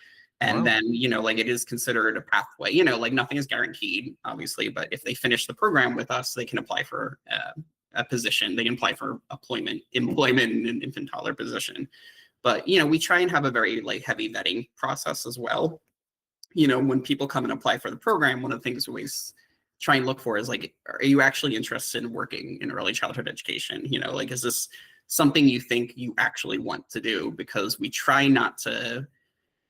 And Wow. then, like it is considered a pathway, like nothing is guaranteed, obviously, but if they finish the program with us, they can apply for a position. They can apply for employment in an infant toddler position. But, we try and have a very like heavy vetting process as well. When people come and apply for the program, one of the things we always try and look for is like, are you actually interested in working in early childhood education? Like, is this something you think you actually want to do? Because we try not to,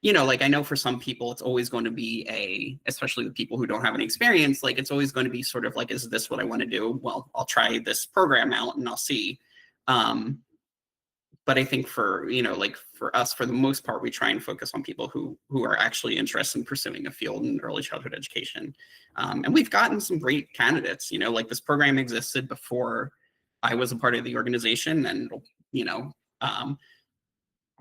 like I know for some people, it's always going to be especially the people who don't have any experience, like it's always going to be sort of like, is this what I want to do? Well, I'll try this program out and I'll see. But I think for, like for us, for the most part, we try and focus on people who are actually interested in pursuing a field in early childhood education. And we've gotten some great candidates, like this program existed before I was a part of the organization, and,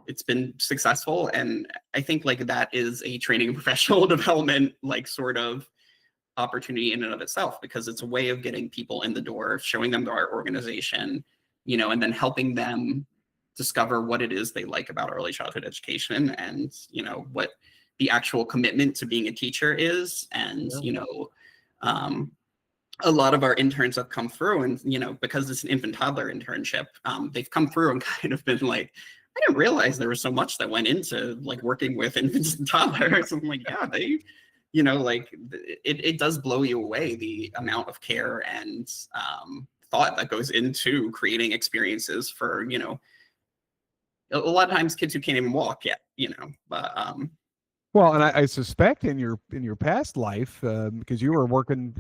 it's been successful. And I think like that is a training and professional development, like sort of opportunity in and of itself, because it's a way of getting people in the door, showing them our organization, and then helping them discover what it is they like about early childhood education, and what the actual commitment to being a teacher is. And a lot of our interns have come through, and because it's an infant toddler internship, they've come through and kind of been like, I didn't realize there was so much that went into like working with infants and toddlers. I'm like, yeah, they like it does blow you away, the amount of care and thought that goes into creating experiences for, a lot of times kids who can't even walk yet, but Well, and I suspect in your past life, because you were working,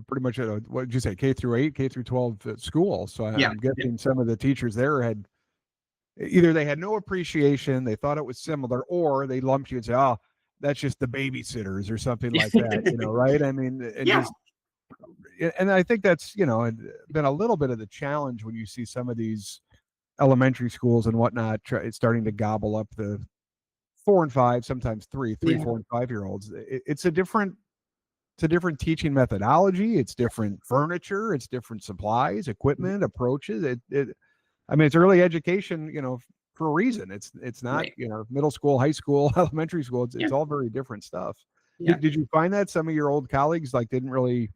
pretty much at what did you say, K through 8, K through 12 school. So yeah, I'm guessing some of the teachers there had either they had no appreciation, they thought it was similar, or they lumped you and say, "Oh, that's just the babysitters" or something like that. Right? I mean, and yeah, just and I think that's been a little bit of the challenge when you see some of these elementary schools and whatnot starting to gobble up the 4 and 5, sometimes three, yeah, 4 and 5 year olds. It's a different teaching methodology. It's different furniture. It's different supplies, equipment, approaches. I mean, it's early education, for a reason. It's not, right, middle school, high school, elementary school. It's, yeah, it's all very different stuff. yeah. Did you find that some of your old colleagues like didn't really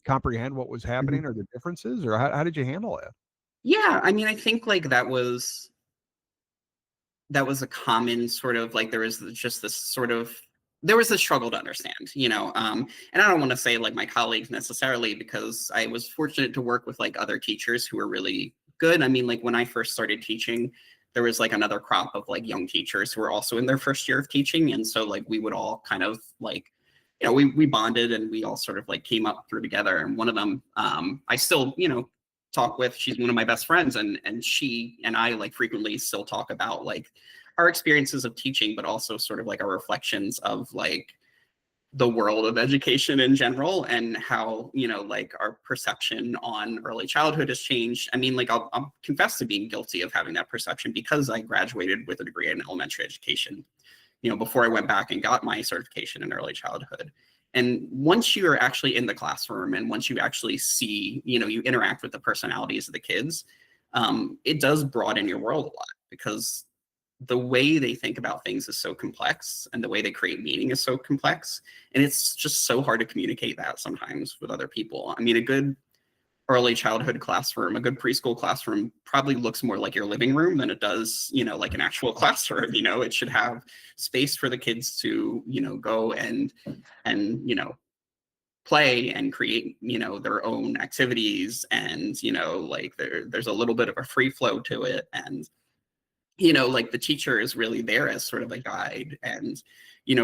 comprehend what was Mhm. happening or the differences, or how did you handle it? Yeah, I mean, I think like that was a common sort of like there was just this sort of there was a struggle to understand, and I don't want to say like my colleagues necessarily because I was fortunate to work with like other teachers who were really good. I mean, like when I first started teaching, there was like another crop of like young teachers who were also in their first year of teaching, and so like we would all kind of like we bonded and we all sort of like came up through together. And one of them I still talk with. She's one of my best friends, and she and I like frequently still talk about like our experiences of teaching, but also sort of like our reflections of like the world of education in general and how like our perception on early childhood has changed. I mean, like I'll confess to being guilty of having that perception because I graduated with a degree in elementary education, before I went back and got my certification in early childhood. And once you're actually in the classroom and once you actually see, you interact with the personalities of the kids, it does broaden your world a lot because the way they think about things is so complex and the way they create meaning is so complex. And it's just so hard to communicate that sometimes with other people. I mean, a good early childhood classroom, a good preschool classroom probably looks more like your living room than it does, like an actual classroom. It should have space for the kids to, go and play and create, their own activities. And, like there's a little bit of a free flow to it. And, like the teacher is really there as sort of a guide and,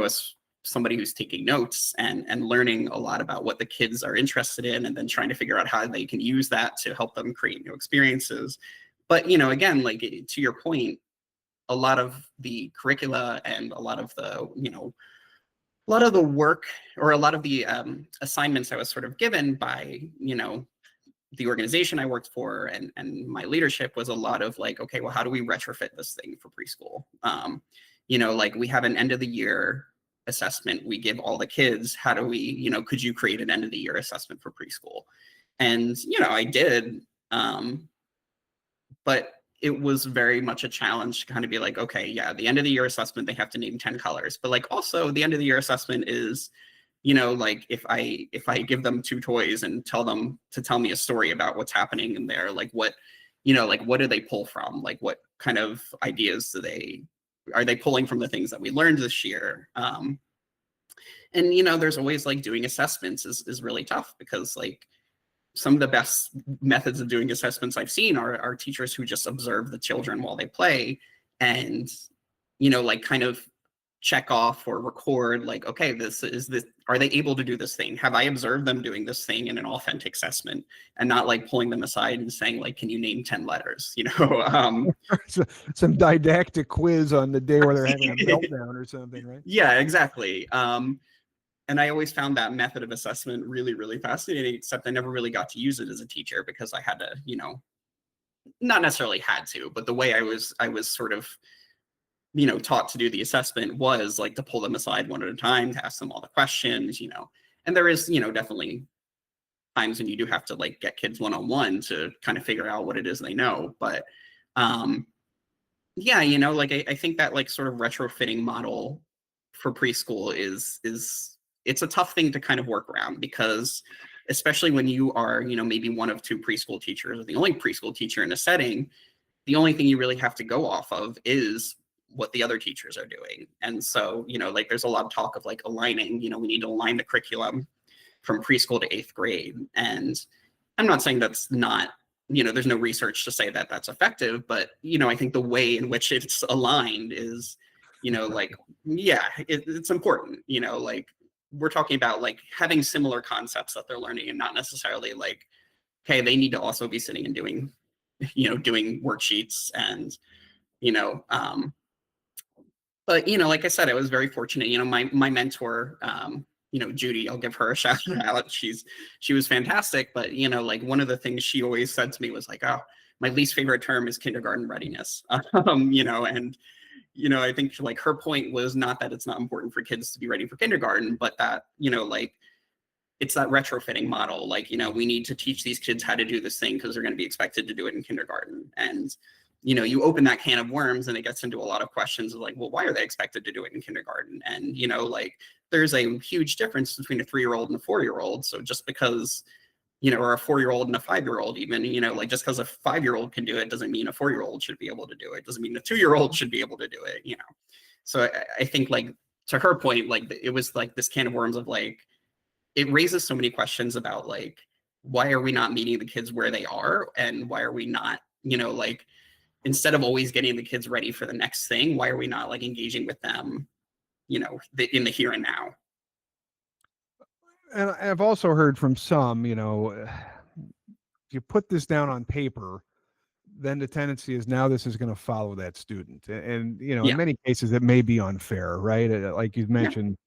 as somebody who's taking notes and learning a lot about what the kids are interested in and then trying to figure out how they can use that to help them create new experiences. But, again, like to your point, a lot of the curricula and a lot of the, a lot of the work or a lot of the assignments I was sort of given by, the organization I worked for and my leadership was a lot of like, okay, well, how do we retrofit this thing for preschool? Like we have an end of the year assessment we give all the kids. How do we, could you create an end of the year assessment for preschool? And, I did. But it was very much a challenge to kind of be like, okay, yeah, the end of the year assessment, they have to name 10 colors. But like also the end of the year assessment is, like if I give them 2 toys and tell them to tell me a story about what's happening in there, like what, like what do they pull from? Like what kind of ideas are they pulling from the things that we learned this year? And there's always like doing assessments is really tough because like some of the best methods of doing assessments I've seen are teachers who just observe the children while they play and, like kind of check off or record like, okay, are they able to do this thing? Have I observed them doing this thing in an authentic assessment and not like pulling them aside and saying like, can you name 10 letters? Some didactic quiz on the day where they're having a meltdown or something, right? Yeah, exactly. And I always found that method of assessment really, really fascinating, except I never really got to use it as a teacher because I had to, not necessarily had to, but the way I was sort of, taught to do the assessment was like to pull them aside one at a time, to ask them all the questions, and there is, definitely times when you do have to like get kids one-on-one to kind of figure out what it is they know. But yeah, like I think that like sort of retrofitting model for preschool is it's a tough thing to kind of work around because especially when you are, maybe one of 2 preschool teachers or the only preschool teacher in a setting, the only thing you really have to go off of is what the other teachers are doing. And so, like there's a lot of talk of like aligning, we need to align the curriculum from preschool to 8th grade. And, I'm not saying that's not, there's no research to say that that's effective, but, I think the way in which it's aligned is, like, yeah, it's important, like we're talking about like having similar concepts that they're learning and not necessarily like, okay, they need to also be sitting and doing, doing worksheets and, you know, um, but like I said, I was very fortunate. My mentor, Judy, I'll give her a shout out. She was fantastic. But like one of the things she always said to me was like, "Oh, my least favorite term is kindergarten readiness." And I think like her point was not that it's not important for kids to be ready for kindergarten, but that like it's that retrofitting model. Like we need to teach these kids how to do this thing because they're going to be expected to do it in kindergarten. And you open that can of worms and it gets into a lot of questions of like, well, why are they expected to do it in kindergarten? And, like there's a huge difference between a 3-year-old and a 4-year-old. So just because, or a 4-year-old and a 5-year-old even, like just because a 5-year-old can do it doesn't mean a 4-year-old should be able to do it. Doesn't mean a 2-year-old should be able to do it, So I think like to her point, like it was like this can of worms of like, it raises so many questions about like, why are we not meeting the kids where they are? And why are we not, like, instead of always getting the kids ready for the next thing, why are we not like engaging with them, in the here and now? And I've also heard from some, if you put this down on paper, then the tendency is now this is going to follow that student. And in Yeah. many cases, it may be unfair, right? Like you Yeah. mentioned,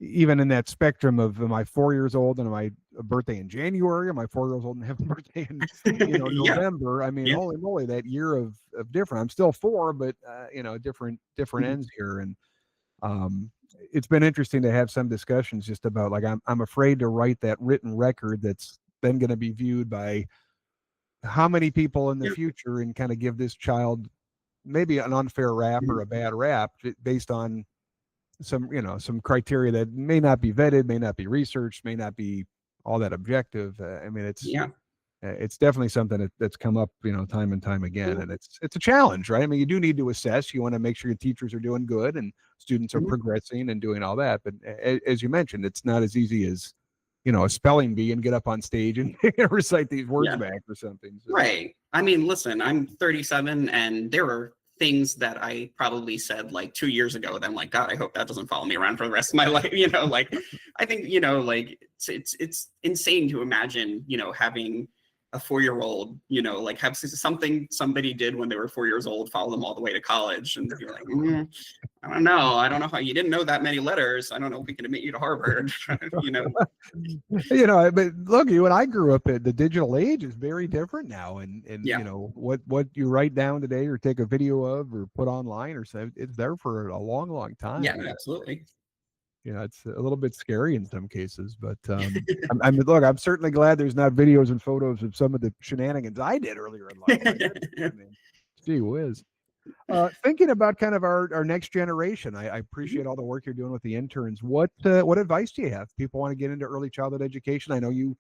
even in that spectrum of am I 4 years old and am I a birthday in January? Am I 4 years old and have a birthday in, Yeah. November? I mean, Yeah. holy moly, that year of different. I'm still 4, but different Mhm. ends here. And it's been interesting to have some discussions just about like I'm afraid to write that written record that's then going to be viewed by how many people in the Yeah. future and kind of give this child maybe an unfair rap or Mhm. a bad rap based on some criteria that may not be vetted, may not be researched, may not be all that objective. I mean, Yeah. it's definitely something that's come up, time and time again, Mhm. and it's a challenge, right? I mean, you do need to assess. You want to make sure your teachers are doing good and students are Mhm. progressing and doing all that. But as you mentioned, it's not as easy as a spelling bee and get up on stage and recite these words Yeah. back or something. So Right. I mean, listen, I'm 37 and there are things that I probably said like 2 years ago that I'm like, God, I hope that doesn't follow me around for the rest of my life. Like I think, like it's insane to imagine, having a 4-year-old, like have something somebody did when they were 4 years old, follow them all the way to college and be like, I don't know. I don't know how you didn't know that many letters. I don't know if we can admit you to Harvard, but look, you and I grew up at the digital age is very different now, and Yeah. what you write down today or take a video of or put online or so, it's there for a long Yeah, time. And absolutely. it's a little bit scary in some cases, but look, I'm certainly glad there's not videos and photos of some of the shenanigans I did earlier in life. I mean, gee whiz. Thinking about kind of our next generation, I appreciate all the work you're doing with the interns. What advice do you have? People want to get into early childhood education. I know you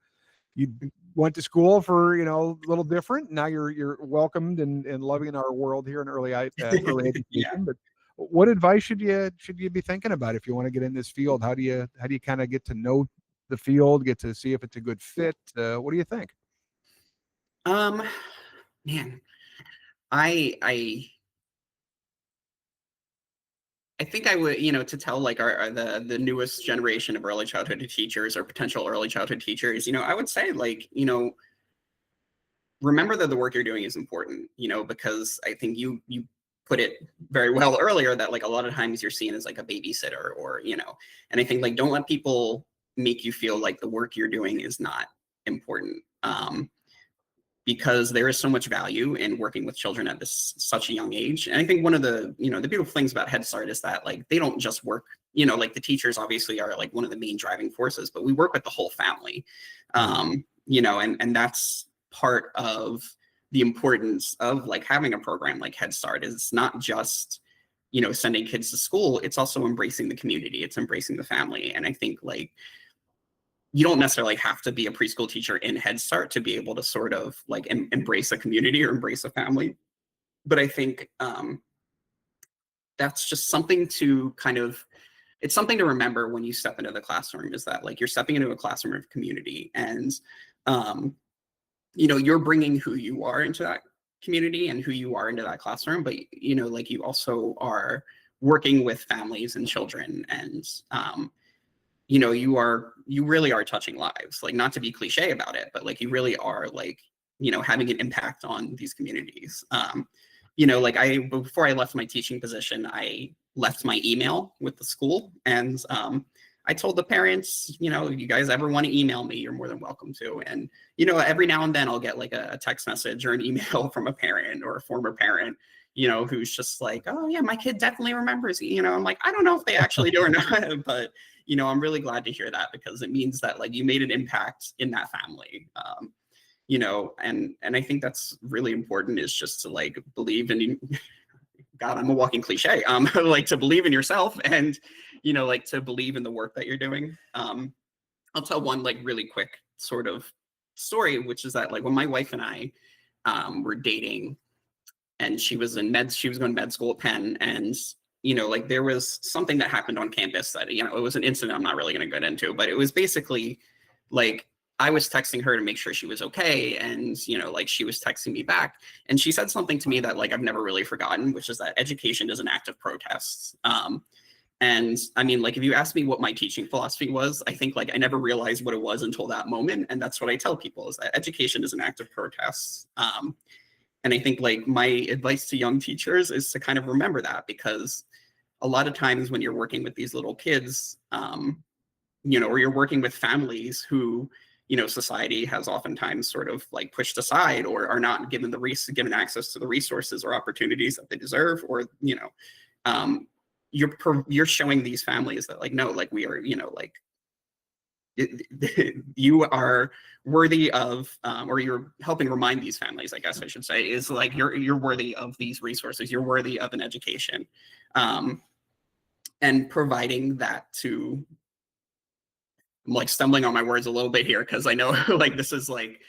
went to school for a little different. Now you're welcomed and loving our world here in early Yeah. education. But what advice should you be thinking about if you want to get in this field? How do you kind of get to know the field, get to see if it's a good fit? What do you think? Um, Man, I I think I would, to tell like the newest generation of early childhood teachers or potential early childhood teachers, I would say like, remember that the work you're doing is important, because I think you put it very well earlier that like a lot of times you're seen as like a babysitter or, and I think like don't let people make you feel like the work you're doing is not important. Because there is so much value in working with children at such a young age. And I think one of the, the beautiful things about Head Start is that like they don't just work, like the teachers obviously are like one of the main driving forces, but we work with the whole family. And that's part of the importance of like having a program like Head Start is it's not just, sending kids to school, it's also embracing the community, it's embracing the family. And I think like you don't necessarily have to be a preschool teacher in Head Start to be able to sort of like embrace a community or embrace a family. But I think that's just something to kind of, it's something to remember when you step into the classroom is that like you're stepping into a classroom of community and um, you're bringing who you are into that community and who you are into that classroom, but like you also are working with families and children, and you really are touching lives, like, not to be cliche about it, but like you really are, like, having an impact on these communities. Like, before I left my teaching position, I left my email with the school, and I told the parents, you guys ever want to email me, you're more than welcome to. And every now and then I'll get like a text message or an email from a parent or a former parent, who's just like, oh yeah, my kid definitely remembers. I'm like, I don't know if they actually do or not, but I'm really glad to hear that, because it means that, like, you made an impact in that family. And I think that's really important, is just to, like, believe in, God, I'm a walking cliche. Like, to believe in yourself, and like, to believe in the work that you're doing. I'll tell one, like, really quick sort of story, which is that, like, when my wife and I were dating, and she was going to med school at Penn, and like, there was something that happened on campus that, it was an incident I'm not really going to get into, but it was basically, like, I was texting her to make sure she was okay, and like, she was texting me back, and she said something to me that, like, I've never really forgotten, which is that education is an act of protest. And I mean, like, if you ask me what my teaching philosophy was, I think, like, I never realized what it was until that moment, and that's what I tell people, is that education is an act of protest. And I think, like, my advice to young teachers is to kind of remember that, because a lot of times when you're working with these little kids, or you're working with families who, society has oftentimes sort of, like, pushed aside, or are not given given access to the resources or opportunities that they deserve, or, you're showing these families that, like, no, like, we are, like, you are worthy of, or you're helping remind these families, I guess I should say, is like, you're worthy of these resources, you're worthy of an education, and providing that to, I'm, like, stumbling on my words a little bit here, because I know like, this is, like,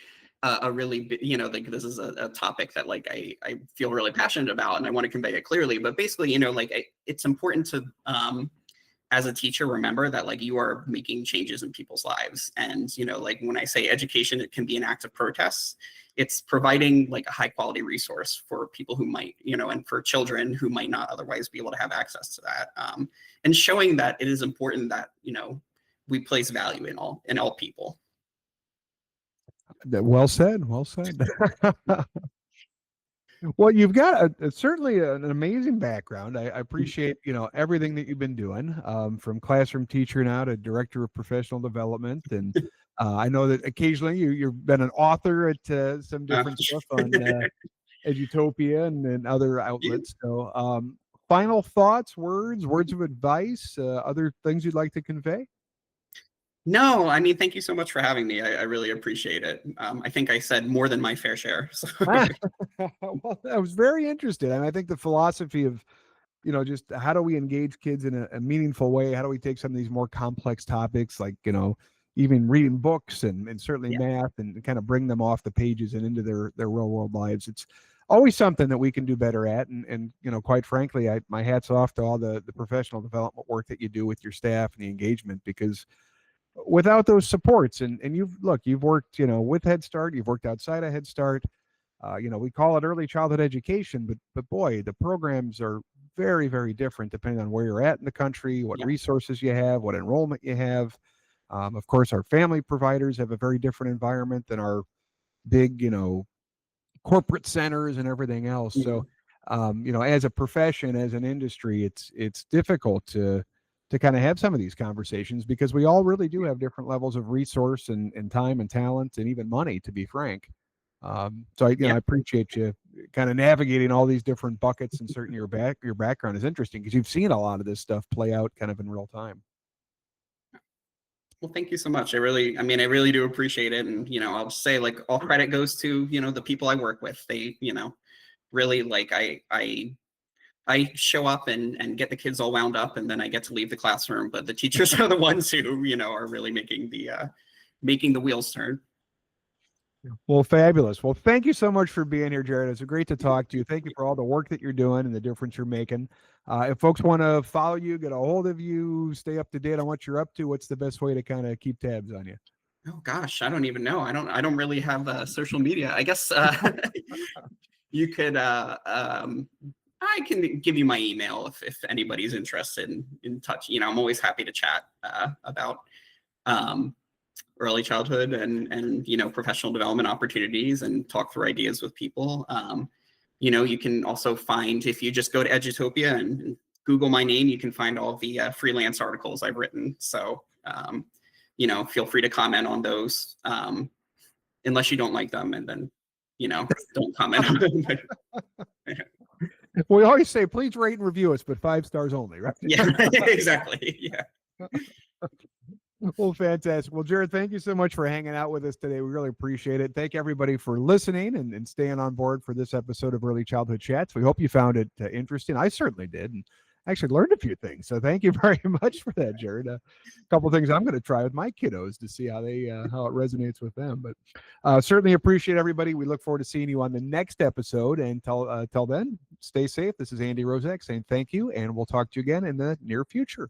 a really, like, this is a topic that, like, I feel really passionate about, and I want to convey it clearly. But basically, like, it's important to, as a teacher, remember that, like, you are making changes in people's lives. And, like, when I say education, it can be an act of protest. It's providing, like, a high quality resource for people who might, and for children who might not otherwise be able to have access to that. And showing that it is important that, we place value in all people. Well said. Well said. Well, you've got certainly an amazing background. I appreciate, everything that you've been doing, from classroom teacher now to director of professional development. And I know that occasionally you've been an author at some different stuff on Edutopia and other outlets. So final thoughts, words of advice, other things you'd like to convey? No, I mean, thank you so much for having me. I really appreciate it. I think I said more than my fair share. So. Well, I was very interested. And I think the philosophy of, just how do we engage kids in a meaningful way? How do we take some of these more complex topics, like, even reading books and certainly math, and kind of bring them off the pages and into their real world lives? It's always something that we can do better at. And quite frankly, my hat's off to all the professional development work that you do with your staff and the engagement, because without those supports, and you've worked, with Head Start, you've worked outside of Head Start. We call it early childhood education, but boy, the programs are very, very different depending on where you're at in the country, what resources you have, what enrollment you have. Of course, our family providers have a very different environment than our big, corporate centers and everything else. So, as a profession, as an industry, it's difficult to kind of have some of these conversations, because we all really do have different levels of resource and time and talent and even money, to be frank. So I appreciate you kind of navigating all these different buckets, and certainly your background is interesting, because you've seen a lot of this stuff play out kind of in real time. Well, thank you so much. I really do appreciate it. And, I'll say, like, all credit goes to, the people I work with. They, really, like, I show up and get the kids all wound up, and then I get to leave the classroom. But the teachers are the ones who, are really making the wheels turn. Well, fabulous. Well, thank you so much for being here, Gerard. It's great to talk to you. Thank you for all the work that you're doing and the difference you're making. If folks want to follow you, get a hold of you, stay up to date on what you're up to, what's the best way to kind of keep tabs on you? Oh gosh, I don't even know. I don't really have social media. I guess you could I can give you my email if anybody's interested in touch. I'm always happy to chat about um, early childhood and professional development opportunities and talk through ideas with people. You can also find, if you just go to Edutopia and Google my name, you can find all the freelance articles I've written. So feel free to comment on those, unless you don't like them, and then don't comment on them. We always say, please rate and review us, but 5 stars only, right? Yeah, exactly. Yeah. Well, fantastic. Well, Gerard, thank you so much for hanging out with us today. We really appreciate it. Thank everybody for listening and staying on board for this episode of Early Childhood Chats. We hope you found it interesting. I certainly did, and actually learned a few things. So thank you very much for that, Gerard. A couple of things I'm going to try with my kiddos to see how it resonates with them. But certainly appreciate everybody. We look forward to seeing you on the next episode. And till then, stay safe. This is Andy Roszak saying thank you, and we'll talk to you again in the near future.